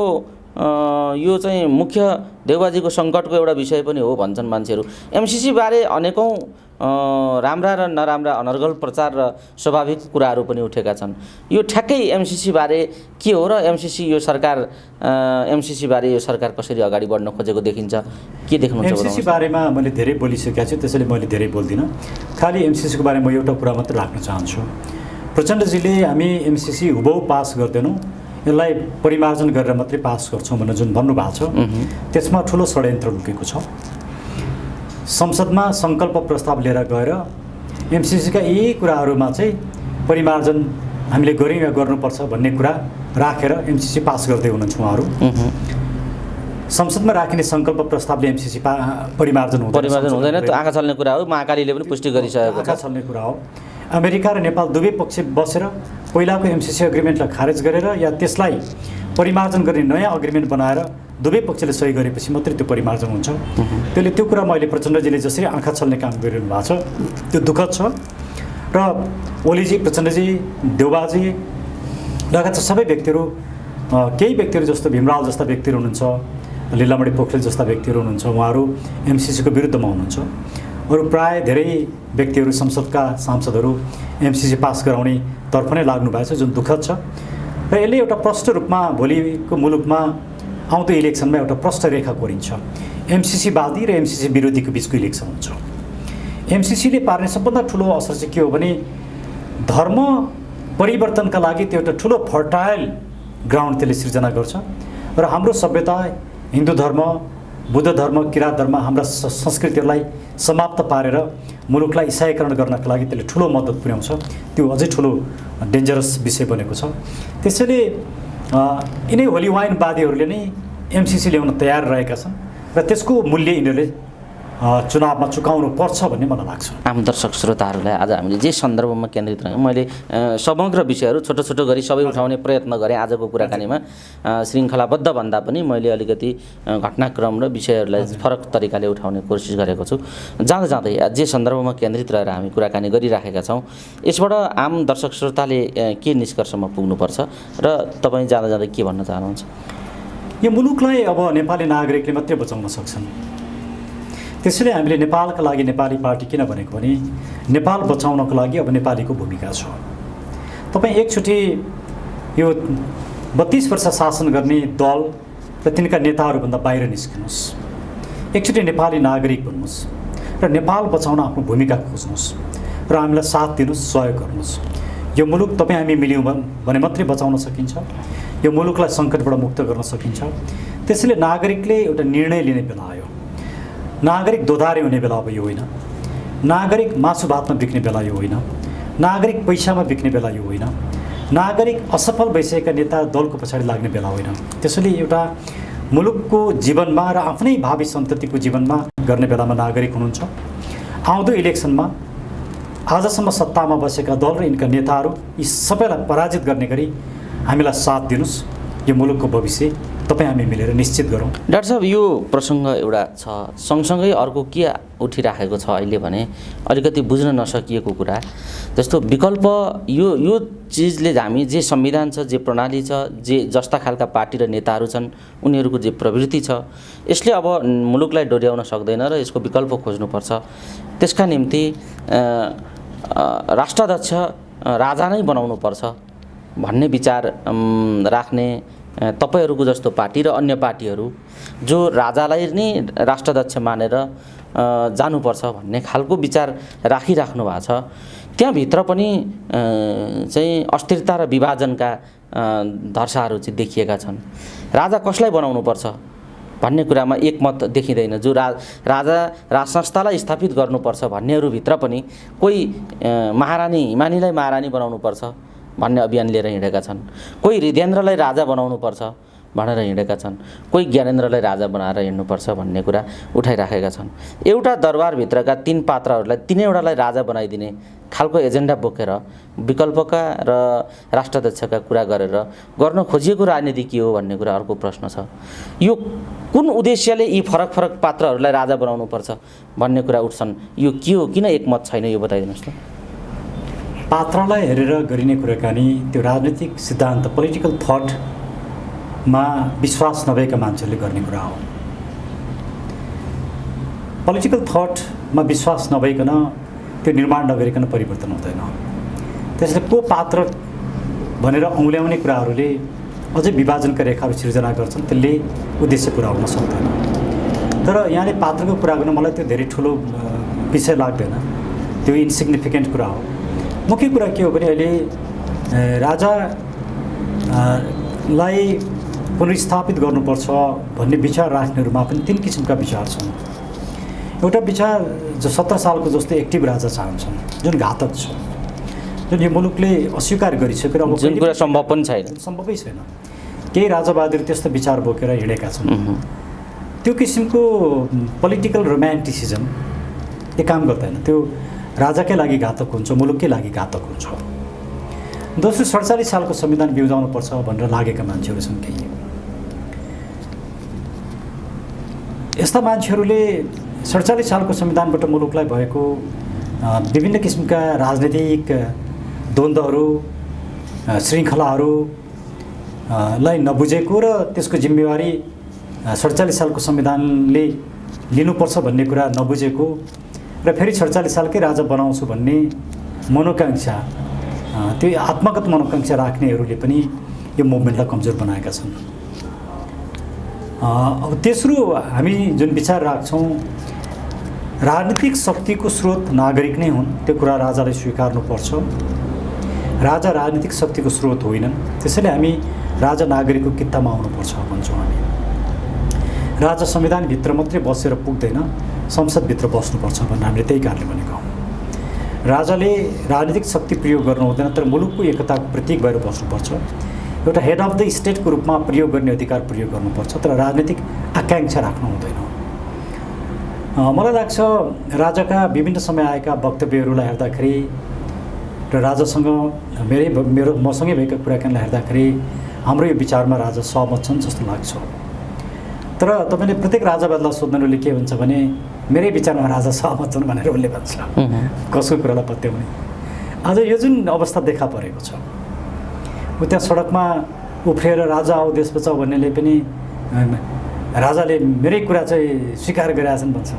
यो चाहिँ मुख्य देउबाजीको सङ्कटको एउटा विषय पनि हो भन्छन् मान्छेहरू। एमसिसी बारे अनेकौँ राम्रा र नराम्रा अनर्गल प्रचार र स्वाभाविक कुराहरू पनि उठेका छन्। यो ठ्याक्कै एमसिसी बारे के हो र एमसिसी बारे यो सरकार कसरी अगाडि बढ्न खोजेको देखिन्छ, के देख्नुहुन्छ? एमसिसी बारेमा मैले धेरै बोलिसकेको छु, त्यसैले मैले धेरै बोल्दिनँ। खालि एमसिसीको बारेमा म एउटा कुरा मात्र राख्न चाहन्छु। प्रचण्डजीले हामी एमसिसी हुबहु पास गर्दैनौँ, यसलाई परिमार्जन गरेर मात्रै पास गर्छौँ भनेर जुन भन्नुभएको छ, त्यसमा ठुलो षड्यन्त्र लुकेको छ। संसदमा सङ्कल्प प्रस्ताव लिएर गएर एमसिसीका यही कुराहरूमा चाहिँ परिमार्जन हामीले गऱ्यौँ या गर्नुपर्छ भन्ने कुरा राखेर एमसिसी पास गर्दै हुनुहुन्छ उहाँहरू। संसदमा राखिने सङ्कल्प प्रस्तावले एमसिसी परिमार्जन हुँदैन, त्यो आँखा छल्ने कुरा हो। महाकालीले पनि पुष्टि गरिसकेको छ। आँखा छल्ने कुरा हो। अमेरिका र नेपाल दुवै पक्ष बसेर पहिलाको एमसिसी एग्रिमेन्टलाई खारेज गरेर या त्यसलाई परिमार्जन गर्ने नयाँ एग्रिमेन्ट बनाएर दुवै पक्षले सही गरेपछि मात्रै त्यो परिमार्जन हुन्छ। त्यसले त्यो कुरा मैले प्रचण्डजीले जसरी आँखा छल्ने काम गरिरहनु भएको छ त्यो दुःखद छ। र ओलीजी, प्रचण्डजी, देउबाजी लगायत सबै व्यक्तिहरू, केही व्यक्तिहरू जस्तो भीमराव जस्ता व्यक्तिहरू हुनुहुन्छ, लीलामणि पोखरेल जस्ता व्यक्तिहरू हुनुहुन्छ, उहाँहरू एमसिसीको विरुद्धमा हुनुहुन्छ। अरू प्राय धेरै व्यक्तिहरू, संसदका सांसदहरू एमसिसी पास गराउने तर्फ नै लाग्नु भएको छ, जुन दुःखद छ। र यसले एउटा प्रष्ट रूपमा भोलिको मुलुकमा आउँदो इलेक्सनमा एउटा प्रष्ट रेखा कोरिन्छ। एमसिसीवादी र एमसिसी विरोधीको बिचको इलेक्सन हुन्छ। एमसिसीले पार्ने सबभन्दा ठुलो असर चाहिँ के हो भने धर्म परिवर्तनका लागि त्यो एउटा ठुलो फर्टाइल ग्राउन्ड त्यसले सिर्जना गर्छ। र हाम्रो सभ्यता, हिन्दू धर्म, बुद्ध धर्म, किराँत धर्म, हाम्रा संस्कृतिहरूलाई समाप्त पारेर मुलुकलाई इसाईकरण गर्नका लागि त्यसले ठुलो मद्दत पुर्याउँछ। त्यो अझै ठुलो डेन्जरस विषय बनेको छ। त्यसैले यिनै होली वाइनवादीहरूले नै एमसिसी ल्याउन तयार रहेका छन् र त्यसको मूल्य यिनीहरूले चुनावमा चुकाउनु पर्छ भन्ने मलाई लाग्छ। आम दर्शक श्रोताहरूलाई आज हामीले जे सन्दर्भमा केन्द्रित रहेँ, मैले समग्र विषयहरू छोटो छोटो गरी सबै उठाउने प्रयत्न गरेँ आजको कुराकानीमा। श्रृङ्खलाबद्ध भन्दा पनि मैले अलिकति घटनाक्रम र विषयहरूलाई फरक तरिकाले उठाउने कोसिस गरेको छु। जाँदा जाँदै जे सन्दर्भमा केन्द्रित रहेर हामी कुराकानी गरिराखेका छौँ, यसबाट आम दर्शक श्रोताले के निष्कर्षमा पुग्नुपर्छ र तपाईँ जाँदा जाँदै के भन्न चाहनुहुन्छ? यो मुलुकलाई अब नेपाली नागरिकले मात्रै बचाउन सक्छन्। त्यसैले हामीले नेपालका लागि नेपाली पार्टी किन भनेको भने नेपाल बचाउनको लागि अब नेपालीको भूमिका छ। तपाईँ एकचोटि यो 32 वर्ष शासन गर्ने दल र तिनका नेताहरूभन्दा बाहिर निस्किनुहोस्, एकचोटि नेपाली नागरिक बन्नुहोस् र नेपाल बचाउन आफ्नो भूमिका खोज्नुहोस् र हामीलाई साथ दिनुहोस्, सहयोग गर्नुहोस्। यो मुलुक तपाईँ हामी मिल्यौँ भने मात्रै बचाउन सकिन्छ। यो मुलुकलाई सङ्कटबाट मुक्त गर्न सकिन्छ। त्यसैले नागरिकले एउटा निर्णय लिने बेला आयो। नागरिक दोधारे हुने बेला अब यो होइन। नागरिक मासु भातमा बिक्ने बेला यो होइन। नागरिक पैसामा बिक्ने बेला यो होइन। नागरिक असफल भइसकेका नेता दलको पछाडि लाग्ने बेला होइन। त्यसैले एउटा मुलुकको जीवनमा र आफ्नै भावी सन्ततिको जीवनमा गर्ने बेलामा नागरिक हुनुहुन्छ। आउँदो इलेक्सनमा आजसम्म सत्तामा बसेका दल र यिनका नेताहरू यी सबैलाई पराजित गर्ने गरी हामीलाई साथ दिनुहोस्। यो मुलुकको भविष्य तपाईँ हामी मिलेर निश्चित गरौँ। डाक्टर साहब, यो प्रसङ्ग एउटा छ, सँगसँगै अर्को के उठिराखेको छ अहिले भने अलिकति बुझ्न नसकिएको कुरा जस्तो विकल्प यो चिजले हामी जे संविधान छ, जे प्रणाली छ, जे जस्ता खालका पार्टी र नेताहरू छन् उनीहरूको जे प्रवृत्ति छ, यसले अब मुलुकलाई डोर्याउन सक्दैन र यसको विकल्प खोज्नुपर्छ। त्यसका निम्ति राष्ट्राध्यक्ष राजा नै बनाउनुपर्छ भन्ने विचार राख्ने तपाईहरूको जस्तो पार्टी र अन्य पार्टीहरू जो राजालाई नै राष्ट्राध्यक्ष मानेर जानुपर्छ भन्ने खालको विचार राखिराख्नु भएको छ। त्यहाँभित्र पनि चाहिँ अस्थिरता र विभाजनका धर्साहरू चाहिँ देखिएका छन्। राजा कसलाई बनाउनुपर्छ भन्ने कुरामा एकमत देखिँदैन। जो राजा राजसंस्थालाई स्थापित गर्नुपर्छ भन्नेहरूभित्र पनि कोही महारानी हिमानीलाई महारानी बनाउनुपर्छ भन्ने अभियान लिएर हिँडेका छन्, कोही हृदयेन्द्रलाई राजा बनाउनुपर्छ भनेर हिँडेका छन्, कोही ज्ञानेन्द्रलाई राजा बनाएर हिँड्नुपर्छ भन्ने कुरा उठाइराखेका छन्। एउटा दरबारभित्रका 3 पात्रहरूलाई 3वटालाई राजा बनाइदिने खालको एजेन्डा बोकेर विकल्पका र राष्ट्राध्यक्षका कुरा गरेर गर्न खोजिएको राजनीति के हो भन्ने कुरा अर्को प्रश्न छ। यो कुन उद्देश्यले यी फरक फरक पात्रहरूलाई राजा बनाउनुपर्छ भन्ने कुरा उठ्छन्, यो के हो, किन एकमत छैन, यो बताइदिनुहोस् त। पात्रलाई हेरेर गरिने कुराकानी त्यो राजनीतिक सिद्धान्त पोलिटिकल थटमा विश्वास नभएका मान्छेहरूले गर्ने कुरा हो। पोलिटिकल थटमा विश्वास नभइकन त्यो निर्माण नगरिकन परिवर्तन हुँदैन। त्यसले को पात्र भनेर औँल्याउने कुराहरूले अझै विभाजनका रेखाहरू सिर्जना गर्छन्, त्यसले उद्देश्य पुरा हुन सक्दैन। तर यहाँले पात्रको कुरा गर्न मलाई त्यो धेरै ठुलो विषय लाग्दैन, त्यो इन्सिग्निफिकेन्ट कुरा हो। मुख्य कुरा के हो भने अहिले राजालाई पुनर्स्थापित गर्नुपर्छ भन्ने विचार राख्नेहरूमा पनि 3 किसिमका विचार छन्। एउटा विचार जो 17 सालको जस्तो एक्टिभ राजा चाहन्छन्, जुन घातक छ, जुन यो मुलुकले अस्वीकार गरिसक्यो, अब जुन कुरा सम्भव पनि छैन, सम्भवै छैन। केही राजावादीहरू त्यस्तो विचार बोकेर हिँडेका छन्। त्यो किसिमको पोलिटिकल रोमान्टिसिजम यो काम गर्दैन। त्यो राजाकै लागि घातक हुन्छ, मुलुककै लागि घातक हुन्छ। दोस्रो 47 सालको संविधान बिउजाउनुपर्छ भनेर लागेका मान्छेहरू छन् केही। यस्ता मान्छेहरूले 47 सालको संविधानबाट मुलुकलाई भएको विभिन्न किसिमका राजनीतिक द्वन्द्वहरू, श्रृङ्खलाहरूलाई नबुझेको र त्यसको जिम्मेवारी 47 सालको संविधानले लिनुपर्छ भन्ने कुरा नबुझेको र फेरि 47 सालकै राजा बनाउँछु भन्ने मनोकांक्षा, त्यो आत्मगत मनोकांक्षा राख्नेहरूले पनि यो मुभमेन्टलाई कमजोर बनाएका छन्। अब तेस्रो हामी जुन विचार राख्छौँ, राजनीतिक शक्तिको स्रोत नागरिक नै हुन्, त्यो कुरा राजाले स्वीकार्नुपर्छ। राजा राजनीतिक शक्तिको स्रोत होइनन्, त्यसैले हामी राजा नागरिकको कित्तामा आउनुपर्छ भन्छौँ हामी। राजा संविधानभित्र मात्रै बसेर पुग्दैन, संसदभित्र बस्नुपर्छ भनेर हामीले त्यही कारणले भनेको हौँ। राजाले राजनीतिक शक्ति प्रयोग गर्नु हुँदैन, तर मुलुकको एकताको प्रतीक भएर बस्नुपर्छ। एउटा हेड अफ द स्टेटको रूपमा प्रयोग गर्ने अधिकार प्रयोग गर्नुपर्छ, तर राजनीतिक आकाङ्क्षा राख्नु हुँदैन। मलाई लाग्छ राजाका विभिन्न समय आएका वक्तव्यहरूलाई हेर्दाखेरि र राजासँग मसँगै भएका कुराकानीलाई हेर्दाखेरि हाम्रो यो विचारमा राजा सहमत छन् जस्तो लाग्छ। तर तपाईँले प्रत्येक राजावादलाई सोध्नेले के भन्छ भने मेरै विचारमा राजा सहमत छन् भनेर उसले भन्छ। कसको कुरालाई पत्याउने? आज यो जुन अवस्था देखा परेको छ, ऊ त्यहाँ सडकमा उफ्रिएर राजा आऊ देश बचाऊ भन्नेले पनि राजाले मेरै कुरा चाहिँ स्वीकार गरेका छन् भन्छ।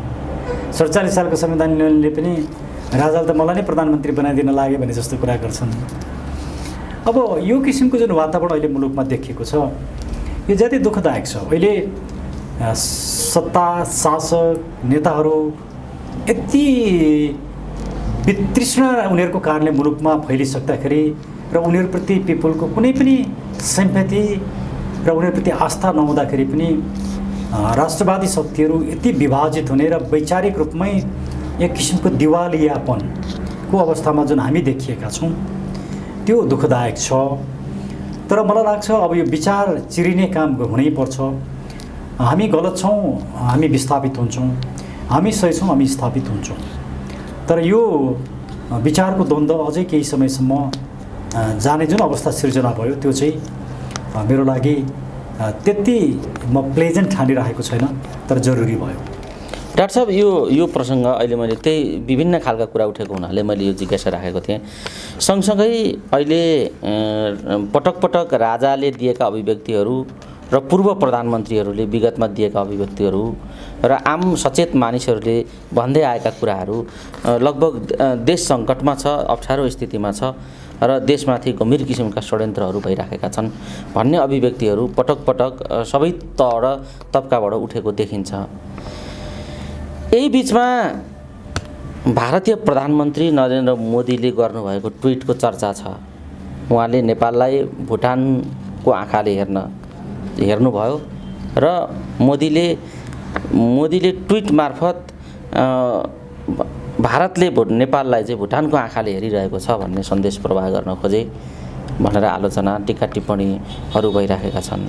47 सालको संविधानले पनि राजाले त मलाई नै प्रधानमन्त्री बनाइदिन लाग्यो भने जस्तो कुरा गर्छन्। अब यो किसिमको जुन वातावरण अहिले मुलुकमा देखिएको छ, यो ज्यादै दुःखदायक छ। अहिले सत्ता शासक नेताहरू यति वितृष्ण उनीहरूको कारणले मुलुकमा फैलिसक्दाखेरि र उनीहरूप्रति पिपुलको कुनै पनि सिम्पैथी र उनीहरूप्रति आस्था नहुँदाखेरि पनि राष्ट्रवादी शक्तिहरू यति विभाजित हुने र वैचारिक रूपमै एक किसिमको दिवालियापनको अवस्थामा जुन हामी देखिएका छौँ, त्यो दुःखदायक छ। तर मलाई लाग्छ अब यो विचार चिरिने काम हुनैपर्छ। हामी गलत छौँ, हामी विस्थापित हुन्छौँ, हामी सही छौँ, हामी स्थापित हुन्छौँ। तर यो विचारको द्वन्द्व अझै केही समयसम्म जाने जुन अवस्था सिर्जना भयो, त्यो चाहिँ मेरो लागि त्यति म प्लेजेन्ट ठानिरहेको छैन, तर जरुरी भयो। डाक्टर साहब, यो प्रसङ्ग अहिले मैले त्यही विभिन्न खालका कुरा उठेको हुनाले मैले यो जिज्ञासा राखेको थिएँ। सँगसँगै अहिले पटक पटक राजाले दिएका अभिव्यक्तिहरू र पूर्व प्रधानमन्त्रीहरूले विगतमा दिएका अभिव्यक्तिहरू र आम सचेत मानिसहरूले भन्दै आएका कुराहरू लगभग देश सङ्कटमा छ, अप्ठ्यारो स्थितिमा छ र देशमाथि गम्भीर किसिमका षड्यन्त्रहरू भइराखेका छन् भन्ने अभिव्यक्तिहरू पटक पटक सबै तह र तबकाबाट उठेको देखिन्छ। यही बिचमा भारतीय प्रधानमन्त्री नरेन्द्र मोदीले गर्नुभएको ट्विटको चर्चा छ। उहाँले नेपाललाई भुटानको आँखाले हेर्नुभयो र मोदीले ट्विट मार्फत भारतले नेपाललाई चाहिँ भुटानको आँखाले हेरिरहेको छ भन्ने सन्देश प्रवाह गर्न खोजे भनेर आलोचना टीका टिप्पणीहरू भइराखेका छन्।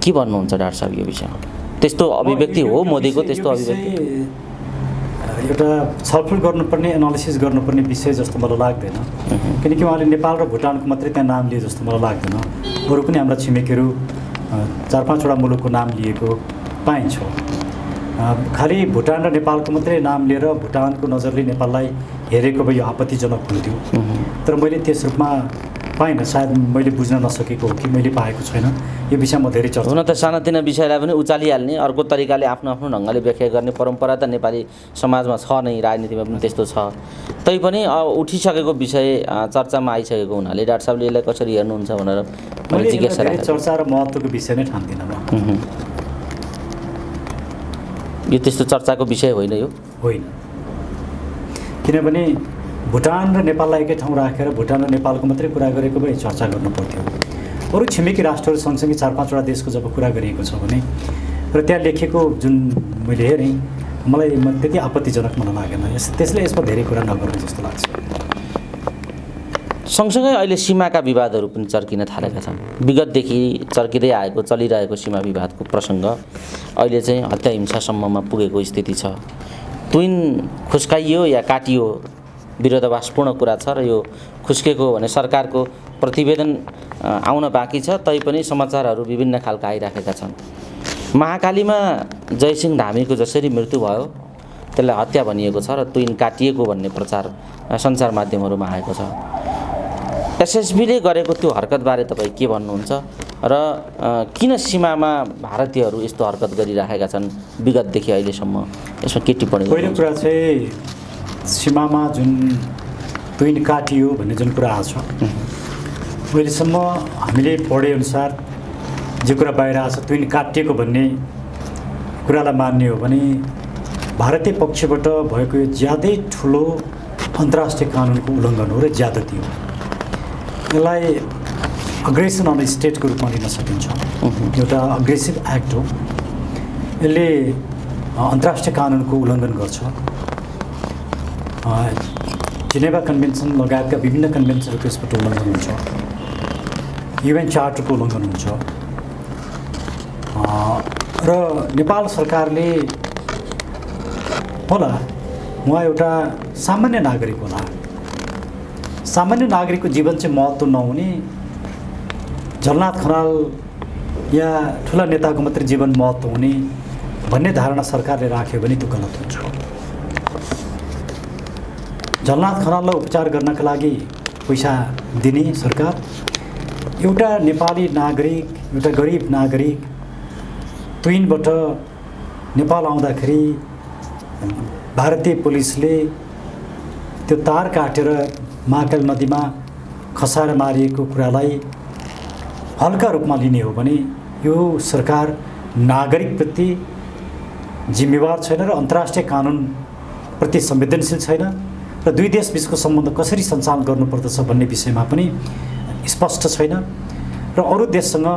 के भन्नुहुन्छ डाक्टर साहब यो विषयमा? त्यस्तो अभिव्यक्ति हो मोदीको? त्यस्तो अभिव्यक्ति एउटा छलफल गर्नुपर्ने, एनालिसिस गर्नुपर्ने विषय जस्तो मलाई लाग्दैन। किनकि उहाँले नेपाल र भुटानको मात्रै त्यहाँ नाम लिए जस्तो मलाई लाग्दैन। अरू पनि हाम्रा छिमेकीहरू 4-5 वटा मुलुकको नाम लिएको पाइन्छ। खालि भुटान र नेपालको मात्रै नाम लिएर भुटानको नजरले नेपाललाई हेरेको भए यो आपत्तिजनक हुन्थ्यो। तर मैले त्यस रूपमा पाइनँ। सायद मैले बुझ्न नसकेको हो कि मैले पाएको छैन। यो विषयमा धेरै चर्चा हुन त सानातिना विषयलाई पनि उचालिहाल्ने, अर्को तरिकाले आफ्नो ढङ्गले व्याख्या गर्ने परम्परा त नेपाली समाजमा छ नै, राजनीतिमा पनि त्यस्तो छ। तैपनि उठिसकेको विषय चर्चामा आइसकेको हुनाले डाक्टर साहबले यसलाई कसरी हेर्नुहुन्छ भनेर मैले जिज्ञासा राखेँ। चर्चा र महत्त्वको विषय नै ठान्दिनँ म। यो त्यस्तो चर्चाको विषय होइन, यो होइन। किनभने भुटान र नेपाललाई एकै ठाउँ राखेर भुटान र नेपालको मात्रै कुरा गरेको भए चर्चा गर्नु पर्थ्यो। अरू छिमेकी राष्ट्रहरू सँगसँगै 4-5 वटा देशको जब कुरा गरिएको छ भने र त्यहाँ लेखेको जुन मैले हेरेँ मलाई त्यति आपत्तिजनक मलाई लागेन। त्यसले यसमा धेरै कुरा नगर्नु जस्तो लाग्छ। सँगसँगै अहिले सीमाका विवादहरू पनि चर्किन थालेका छन्। विगतदेखि चर्किँदै आएको चलिरहेको सीमा विवादको प्रसङ्ग अहिले चाहिँ हत्या हिंसासम्ममा पुगेको स्थिति छ। तुइन खुस्काइयो या काटियो विरोधाभासपूर्ण कुरा छ र यो खुस्केको भने सरकारको प्रतिवेदन आउन बाँकी छ। तैपनि समाचारहरू विभिन्न खालका आइराखेका छन्। महाकालीमा जयसिंह धामीको जसरी मृत्यु भयो त्यसलाई हत्या भनिएको छ र तुइन काटिएको भन्ने प्रचार सञ्चार माध्यमहरूमा आएको छ। एसएसबीले गरेको त्यो हरकतबारे तपाईँ के भन्नुहुन्छ र किन सीमामा भारतीयहरू यस्तो हरकत गरिराखेका छन् विगतदेखि अहिलेसम्म? यसमा के टिप्पणी? पहिलो कुरा चाहिँ सीमामा जुन तुइन काटियो भन्ने जुन कुरा आएको छ, अहिलेसम्म हामीले पढेअनुसार जे कुरा बाहिर आएको छ तुइन काटिएको भन्ने कुरालाई मान्ने हो भने भारतीय पक्षबाट भएको यो ज्यादै ठुलो अन्तर्राष्ट्रिय कानुनको उल्लङ्घन हो र ज्यादती हो। यसलाई अग्रेसन अन स्टेटको रूपमा लिन सकिन्छ। एउटा अग्रेसिभ एक्ट हो। यसले अन्तर्राष्ट्रिय कानुनको उल्लङ्घन गर्छ। जेनेभा कन्भेन्सन लगायतका विभिन्न कन्भेन्सनको यसबाट उल्लङ्घन हुन्छ। युएन चार्टरको उल्लङ्घन हुन्छ। र नेपाल सरकारले होला उहाँ एउटा सामान्य नागरिक होला, सामान्य नागरिकको जीवन चाहिँ महत्त्व नहुने, झलनाथ खनाल या ठुला नेताको मात्रै जीवन महत्त्व हुने भन्ने धारणा सरकारले राख्यो भने त्यो गलत हुन्छ। झलनाथ खनाललाई उपचार गर्नका लागि पैसा दिने सरकार एउटा नेपाली नागरिक, एउटा गरिब नागरिक तुइनबाट नेपाल आउँदाखेरि भारतीय पुलिसले त्यो तार काटेर महाकाल नदीमा खसाएर मारिएको कुरालाई हल्का रूपमा लिने हो भने यो सरकार नागरिकप्रति जिम्मेवार छैन र अन्तर्राष्ट्रिय कानुनप्रति संवेदनशील छैन र दुई देशबीचको सम्बन्ध कसरी सञ्चालन गर्नुपर्दछ भन्ने विषयमा पनि स्पष्ट छैन र अरू देशसँग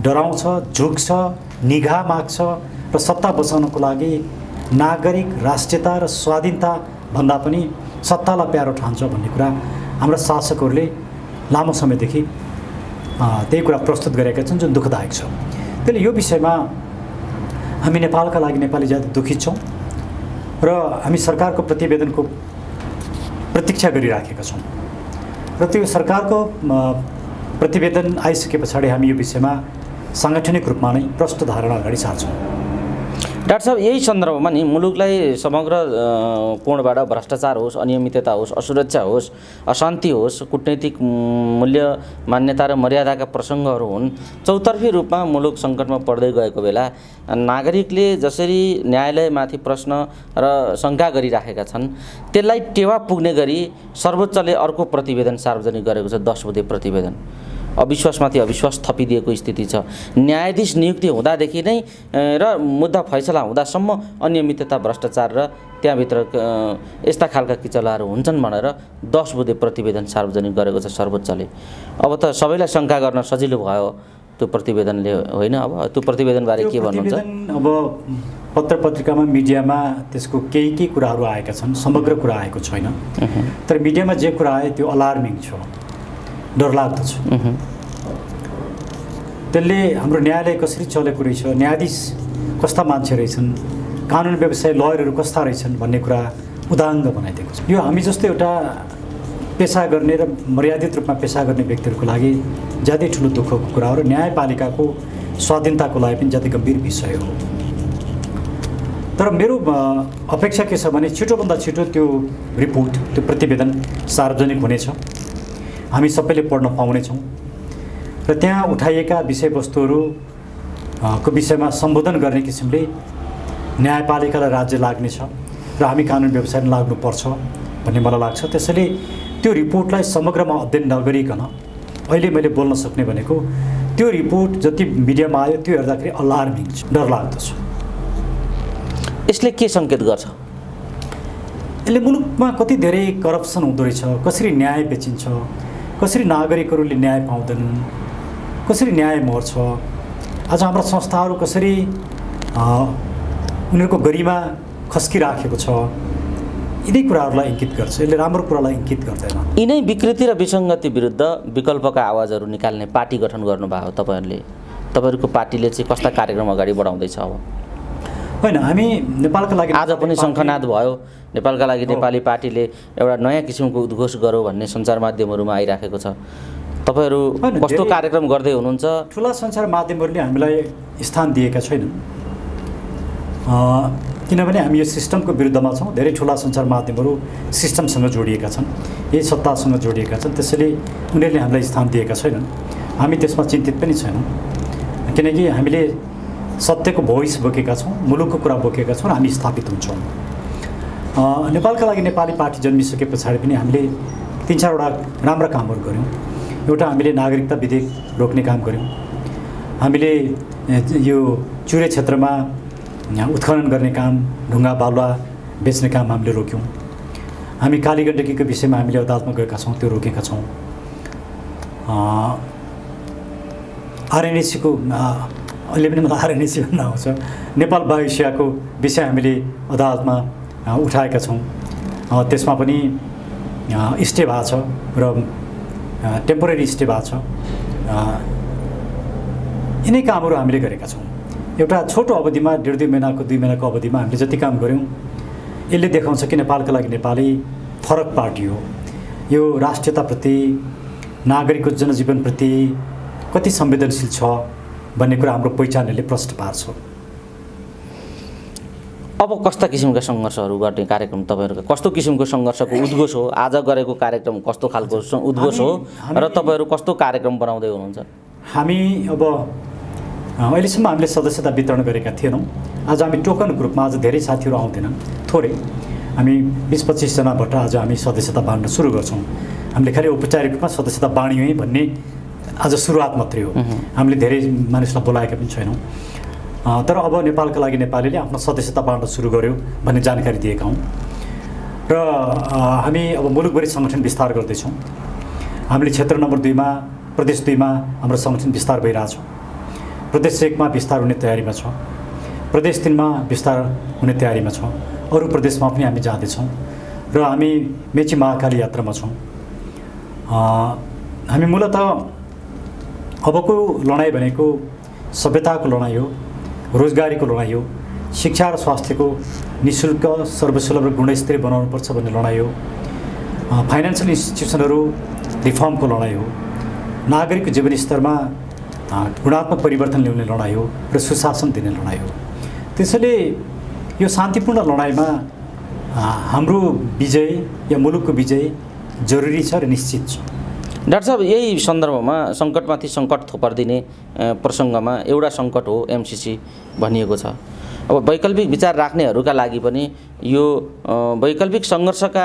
डराउँछ, झुक्छ, निगाह माग्छ र सत्ता बचाउनको लागि नागरिक, राष्ट्रियता र स्वाधीनता भन्दा पनि सत्तालाई प्यारो ठान्छ भन्ने कुरा हाम्रा शासकहरूले लामो समयदेखि त्यही कुरा प्रस्तुत गरेका छन् जुन दुःखदायक छ। त्यसले यो विषयमा हामी नेपालका लागि नेपाली जाति दुखित छौँ र हामी सरकारको प्रतिवेदनको प्रतीक्षा गरिराखेका छौँ र त्यो सरकारको प्रतिवेदन आइसके पछाडि हामी यो विषयमा साङ्गठनिक रूपमा नै प्रष्ट धारणा अगाडि सार्छौँ। डाक्टर साहब, यही सन्दर्भमा नि मुलुकलाई समग्र कोणबाट भ्रष्टाचार होस्, अनियमितता होस्, असुरक्षा होस्, अशान्ति होस्, कूटनैतिक मूल्य, मान्यता र मर्यादाका प्रसङ्गहरू हुन्, चौतर्फी रूपमा मुलुक सङ्कटमा पर्दै गएको बेला नागरिकले जसरी न्यायालयमाथि प्रश्न र शङ्का गरिराखेका छन् त्यसलाई टेवा पुग्ने गरी सर्वोच्चले अर्को प्रतिवेदन सार्वजनिक गरेको छ, 10 बुँदे प्रतिवेदन। अविश्वासमाथि अविश्वास थपिदिएको स्थिति छ। न्यायाधीश नियुक्ति हुँदादेखि नै र मुद्दा फैसला हुँदासम्म अनियमितता, भ्रष्टाचार र त्यहाँभित्र यस्ता खालका किचलाहरू हुन्छन् भनेर 10 बुँदे प्रतिवेदन सार्वजनिक गरेको छ सर्वोच्चले। अब त सबैलाई शङ्का गर्न सजिलो भयो त्यो प्रतिवेदनले होइन। अब त्यो प्रतिवेदनबारे के भन्नुहुन्छ? अब पत्र पत्रिकामा मिडियामा त्यसको केही कुराहरू आएका छन्, समग्र कुरा आएको छैन। तर मिडियामा जे कुरा आयो त्यो अलार्मिङ छ, डरलाग्दो छ। त्यसले हाम्रो न्यायालय कसरी चलेको रहेछ, न्यायाधीश कस्ता मान्छे रहेछन्, कानुन व्यवसाय लयरहरू कस्ता रहेछन् भन्ने कुरा उदाङ्ग बनाइदिएको छ। यो हामी जस्तो एउटा पेसा गर्ने र मर्यादित रूपमा पेसा गर्ने व्यक्तिहरूको लागि ज्यादै ठुलो दुःखको कुरा हो र न्यायपालिकाको स्वाधीनताको लागि पनि ज्यादै गम्भीर विषय हो। तर मेरो अपेक्षा के छ भने छिटोभन्दा छिटो त्यो रिपोर्ट, त्यो प्रतिवेदन सार्वजनिक हुनेछ, हामी सबैले पढ्न पाउनेछौँ र त्यहाँ उठाइएका विषयवस्तुहरू को विषयमा सम्बोधन गर्ने किसिमले न्यायपालिकालाई राज्य लाग्नेछ र हामी कानुन व्यवसायमा लाग्नुपर्छ भन्ने मलाई लाग्छ। त्यसैले त्यो रिपोर्टलाई समग्रमा अध्ययन नगरिकन अहिले मैले बोल्न सक्ने भनेको त्यो रिपोर्ट जति मिडियामा आयो त्यो हेर्दाखेरि अलार्मिङ छ, डरलाग्दो छ। यसले के सङ्केत गर्छ? यसले मुलुकमा कति धेरै करप्सन हुँदो रहेछ, कसरी न्याय बेचिन्छ, कसरी नागरिकहरूले न्याय पाउँदैनन्, कसरी न्याय मर्छ, आज हाम्रा संस्थाहरू कसरी उनीहरूको गरिमा खस्किराखेको छ, यिनै कुराहरूलाई इङ्गित गर्छ। यसले राम्रो कुरालाई इङ्गित गर्दैन। यिनै विकृति र विसङ्गति विरुद्ध विकल्पका आवाजहरू निकाल्ने पार्टी गठन गर्नुभयो तपाईँहरूले। तपाईँहरूको पार्टीले चाहिँ कस्ता कार्यक्रम अगाडि बढाउँदैछ? अब होइन, हामी नेपालका लागि आज पनि शङ्खनाद भयो, नेपालका लागि नेपाली पार्टीले एउटा नयाँ किसिमको उद्घोष गरौँ भन्ने सञ्चार माध्यमहरूमा आइराखेको छ। तपाईँहरू कस्तो कार्यक्रम गर्दै हुनुहुन्छ? ठुला सञ्चार माध्यमहरूले हामीलाई स्थान दिएका छैनन्, किनभने हामी यो सिस्टमको विरुद्धमा छौँ। धेरै ठुला सञ्चार माध्यमहरू सिस्टमसँग जोडिएका छन्, यही सत्तासँग जोडिएका छन्, त्यसैले उनीहरूले हामीलाई स्थान दिएका छैनन्। हामी त्यसमा चिन्तित पनि छैनौँ, किनकि हामीले सत्यको भोइस बोकेका छौँ, मुलुकको कुरा बोकेका छौँ र हामी स्थापित हुन्छौँ। नेपालका लागि नेपाली पार्टी जन्मिसके पछाडि पनि हामीले 3-4वटा राम्रा कामहरू गऱ्यौँ। एउटा, हामीले नागरिकता विधेयक रोक्ने काम गऱ्यौँ। हामीले यो चुरे क्षेत्रमा उत्खनन गर्ने काम, ढुङ्गा बालुवा बेच्ने काम हामीले रोक्यौँ। हामी कालीगण्डकीको विषयमा हामीले अदालतमा गएका छौँ, त्यो रोकेका छौँ। आरएनएसीको अहिले पनि मलाई आरएनएसी भन्न आउँछ, नेपाल वायुसेवाको विषय हामीले अदालतमा उठाएका छौँ। त्यसमा पनि स्टे भएको छ र टेम्पोरेरी स्टे भएको छ। यिनै कामहरू हामीले गरेका छौँ। एउटा छोटो अवधिमा 1.5-2 महिनाको 2 महिनाको अवधिमा हामीले जति काम गऱ्यौँ यसले देखाउँछ कि नेपालका लागि नेपाली फरक पार्टी हो। यो राष्ट्रियताप्रति, नागरिकको जनजीवनप्रति कति संवेदनशील छ भन्ने कुरा हाम्रो पहिचानले प्रष्ट पार्छ। अब कस्ता किसिमका सङ्घर्षहरू गर्ने कार्यक्रम तपाईँहरूको, कस्तो किसिमको सङ्घर्षको उद्घोष हो? आज गरेको कार्यक्रम कस्तो खालको उद्घोष हो र तपाईँहरू कस्तो कार्यक्रम बनाउँदै हुनुहुन्छ? हामी अब अहिलेसम्म हामीले सदस्यता वितरण गरेका थिएनौँ। आज हामी टोकन ग्रुपमा, आज धेरै साथीहरू आउँदैनन्, थोरै, हामी 20-25 जनाबाट आज हामी सदस्यता बाँड्न सुरु गर्छौँ। हामीले खालि औपचारिक रूपमा सदस्यता बाँड्यौँ भन्ने आज सुरुवात मात्रै हो। हामीले धेरै मानिसलाई बोलाएका पनि छैनौँ। तर अब नेपालका लागि नेपालीले आफ्नो सदस्यता बाँड्न सुरु गर्यो भन्ने जानकारी दिएका हौँ। र हामी अब मुलुकभरि सङ्गठन विस्तार गर्दैछौँ। हामीले क्षेत्र नम्बर 2मा, प्रदेश 2मा हाम्रो सङ्गठन विस्तार भइरहेछ। प्रदेश 1मा विस्तार हुने तयारीमा छ, प्रदेश 3मा विस्तार हुने तयारीमा छ, अरू प्रदेशमा पनि हामी जाँदैछौँ र हामी मेची महाकाली यात्रामा छौँ। हामी मूलतः अबको लडाइँ भनेको सभ्यताको लडाइँ हो, रोजगारीको लडाइँ हो, शिक्षा र स्वास्थ्यको निःशुल्क, सर्वसुलभ र गुणस्तरीय बनाउनुपर्छ भन्ने लडाइँ हो, फाइनेन्सियल इन्स्टिट्युसनहरू रिफर्मको लडाइँ हो, नागरिकको जीवनस्तरमा गुणात्मक परिवर्तन ल्याउने लडाइँ हो र सुशासन दिने लडाइँ हो। त्यसैले यो शान्तिपूर्ण लडाइँमा हाम्रो विजय या मुलुकको विजय जरुरी छ र निश्चित छ। डाक्टर साहब, यही सन्दर्भमा सङ्कटमाथि सङ्कट थोपर्दिने प्रसङ्गमा एउटा सङ्कट हो एमसिसी भनिएको छ। अब वैकल्पिक विचार राख्नेहरूका लागि पनि यो वैकल्पिक सङ्घर्षका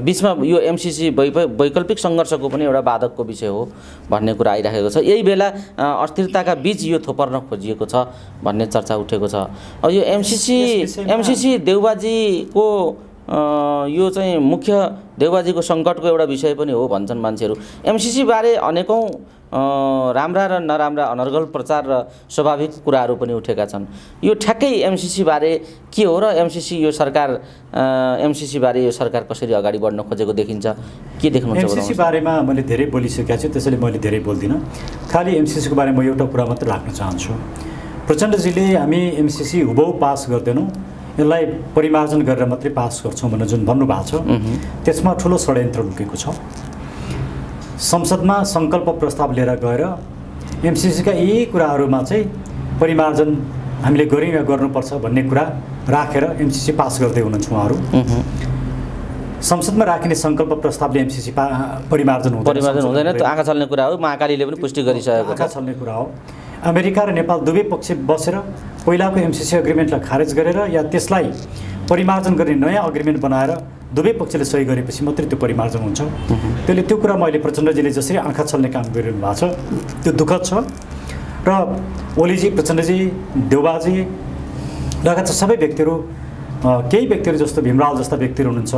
बिचमा यो एमसिसी वैकल्पिक सङ्घर्षको पनि एउटा बाधकको विषय हो भन्ने कुरा आइराखेको छ। यही बेला अस्थिरताका बिच यो थोपर्न खोजिएको छ भन्ने चर्चा उठेको छ। अब यो एमसिसी देउबाजीको यो चाहिँ मुख्य देउबाजीको सङ्कटको एउटा विषय पनि हो भन्छन् मान्छेहरू। एमसिसी बारे अनेकौँ राम्रा र नराम्रा अनर्गल प्रचार र स्वाभाविक कुराहरू पनि उठेका छन्। यो ठ्याक्कै एमसिसी बारे के हो र एमसिसी यो सरकार एमसिसी बारे यो सरकार कसरी अगाडि बढ्न खोजेको देखिन्छ, के देख्नुहुन्छ? एमसिसी बारेमा मैले धेरै बोलिसकेका छु, त्यसैले मैले धेरै बोल्दिनँ। खालि एमसिसीको बारेमा म एउटा कुरा मात्र राख्न चाहन्छु। प्रचण्डजीले हामी एमसिसी हुबहु पास गर्दैनौँ, यसलाई परिमार्जन गरेर मात्रै पास गर्छौँ भनेर जुन भन्नुभएको छ, त्यसमा ठुलो षड्यन्त्र लुकेको छ। संसदमा सङ्कल्प प्रस्ताव लिएर गएर एमसिसीका यी कुराहरूमा चाहिँ परिमार्जन हामीले गऱ्यौँ या गर्नुपर्छ भन्ने कुरा राखेर एमसिसी पास गर्दै हुनुहुन्छ उहाँहरू। संसदमा राखिने सङ्कल्प प्रस्तावले एमसिसी परिमार्जन हुँदैन, त्यो आँखा छल्ने कुरा हो। महाकालीले पनि पुष्टि गरिसकेको छ। आँखा छल्ने कुरा हो। अमेरिका र नेपाल दुवै पक्ष बसेर पहिलाको एमसिसी एग्रिमेन्टलाई खारेज गरेर या त्यसलाई परिमार्जन गर्ने नयाँ एग्रिमेन्ट बनाएर दुवै पक्षले सही गरेपछि मात्रै त्यो परिमार्जन हुन्छ। त्यसले त्यो कुरा मैले प्रचण्डजीले जसरी आँखा छल्ने काम गरिरहनु भएको छ त्यो दुःखद छ। र ओलीजी, प्रचण्डजी, देउबाजी लगायत सबै व्यक्तिहरू, केही व्यक्तिहरू जस्तो भीमराव जस्ता व्यक्तिहरू हुनुहुन्छ,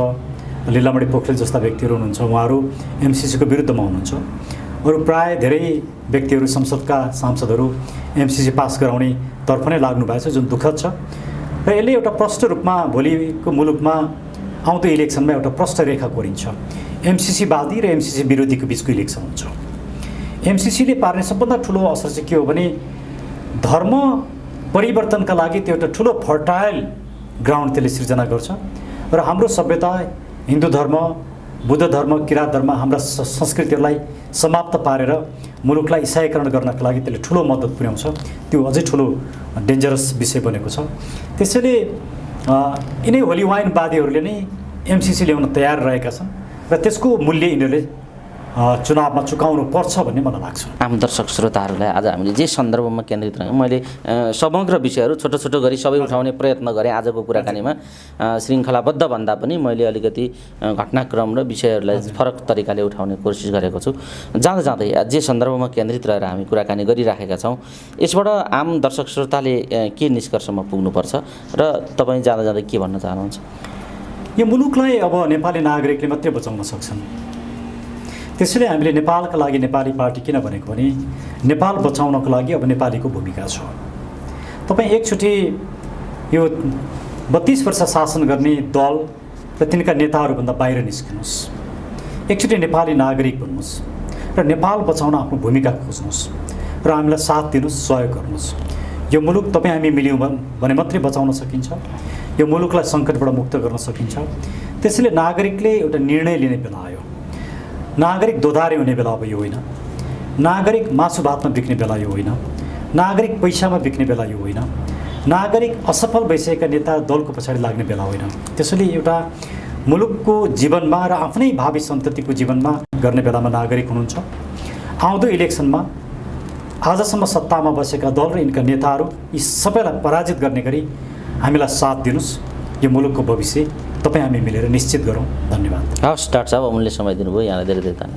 लीलामणि पोखरेल जस्ता व्यक्तिहरू हुनुहुन्छ, उहाँहरू एमसिसीको विरुद्धमा हुनुहुन्छ। अरू प्राय धेरै व्यक्तिहरू, संसदका सांसदहरू एमसिसी पास गराउने तर्फ नै लाग्नु भएको छ, जुन दुःखद छ। र यसले एउटा प्रष्ट रूपमा भोलिको मुलुकमा आउँदो इलेक्सनमा एउटा प्रष्ट रेखा कोरिन्छ। एमसिसीवादी र एमसिसी विरोधीको बिचको इलेक्सन हुन्छ। एमसिसीले पार्ने सबभन्दा ठुलो असर चाहिँ के हो भने धर्म परिवर्तनका लागि त्यो एउटा ठुलो फर्टाइल ग्राउन्ड त्यसले सिर्जना गर्छ। र हाम्रो सभ्यता, हिन्दू धर्म, बुद्ध धर्म, किराँत धर्म, हाम्रा संस्कृतिहरूलाई समाप्त पारेर मुलुकलाई इसाईकरण गर्नका लागि त्यसले ठुलो मद्दत पुर्याउँछ। त्यो अझै ठुलो डेन्जरस विषय बनेको छ। त्यसैले यिनै होलीवाइनवादीहरूले नै एमसिसी ल्याउन तयार रहेका छन् र त्यसको मूल्य यिनीहरूले चुनावमा चुकाउनु पर्छ भन्ने मलाई लाग्छ। आम दर्शक श्रोताहरूलाई आज हामीले जे सन्दर्भमा केन्द्रित रह्यौँ, मैले समग्र विषयहरू छोटो छोटो गरी सबै उठाउने प्रयत्न गरेँ आजको कुराकानीमा। श्रृङ्खलाबद्ध भन्दा पनि मैले अलिकति घटनाक्रम र विषयहरूलाई फरक तरिकाले उठाउने कोसिस गरेको छु। जाँदा जाँदै जे सन्दर्भमा केन्द्रित रहेर हामी कुराकानी गरिराखेका छौँ, यसबाट आम दर्शक श्रोताले के निष्कर्षमा पुग्नुपर्छ र तपाईँ जाँदा जाँदै के भन्न चाहनुहुन्छ? यो मुलुकलाई अब नेपाली नागरिकले मात्रै बचाउन सक्छन्। त्यसैले हामीले नेपालका लागि नेपाली पार्टी किन भनेको भने नेपाल बचाउनको लागि अब नेपालीको भूमिका छ। तपाईँ एकचोटि यो 32 वर्ष शासन गर्ने दल र तिनका नेताहरूभन्दा बाहिर निस्किनुहोस्, एकचोटि नेपाली नागरिक बन्नुहोस् र नेपाल बचाउन आफ्नो भूमिका खोज्नुहोस् र हामीलाई साथ दिनुहोस्, सहयोग गर्नुहोस्। यो मुलुक तपाईँ हामी मिल्यौँ भने मात्रै बचाउन सकिन्छ। यो मुलुकलाई सङ्कटबाट मुक्त गर्न सकिन्छ। त्यसैले नागरिकले एउटा निर्णय लिने बेला आयो। नागरिक दोधारे हुने बेला अब यो होइन। नागरिक मासु भातमा बिक्ने बेला यो होइन। नागरिक पैसामा बिक्ने बेला यो होइन। नागरिक असफल भइसकेका नेता दलको पछाडि लाग्ने बेला होइन। त्यसैले एउटा मुलुकको जीवनमा र आफ्नै भावी सन्ततिको जीवनमा गर्ने बेलामा नागरिक हुनुहुन्छ। आउँदो इलेक्सनमा आजसम्म सत्तामा बसेका दल र यिनका नेताहरू यी सबैलाई पराजित गर्ने गरी हामीलाई साथ दिनुहोस्। यो मुलुकको भविष्य तपाईँ हामी मिलेर निश्चित गरौँ। धन्यवाद। हवस् डाक्टर साहब, अमूल्य समय दिनुभयो, यहाँलाई धेरै धेरै धन्यवाद।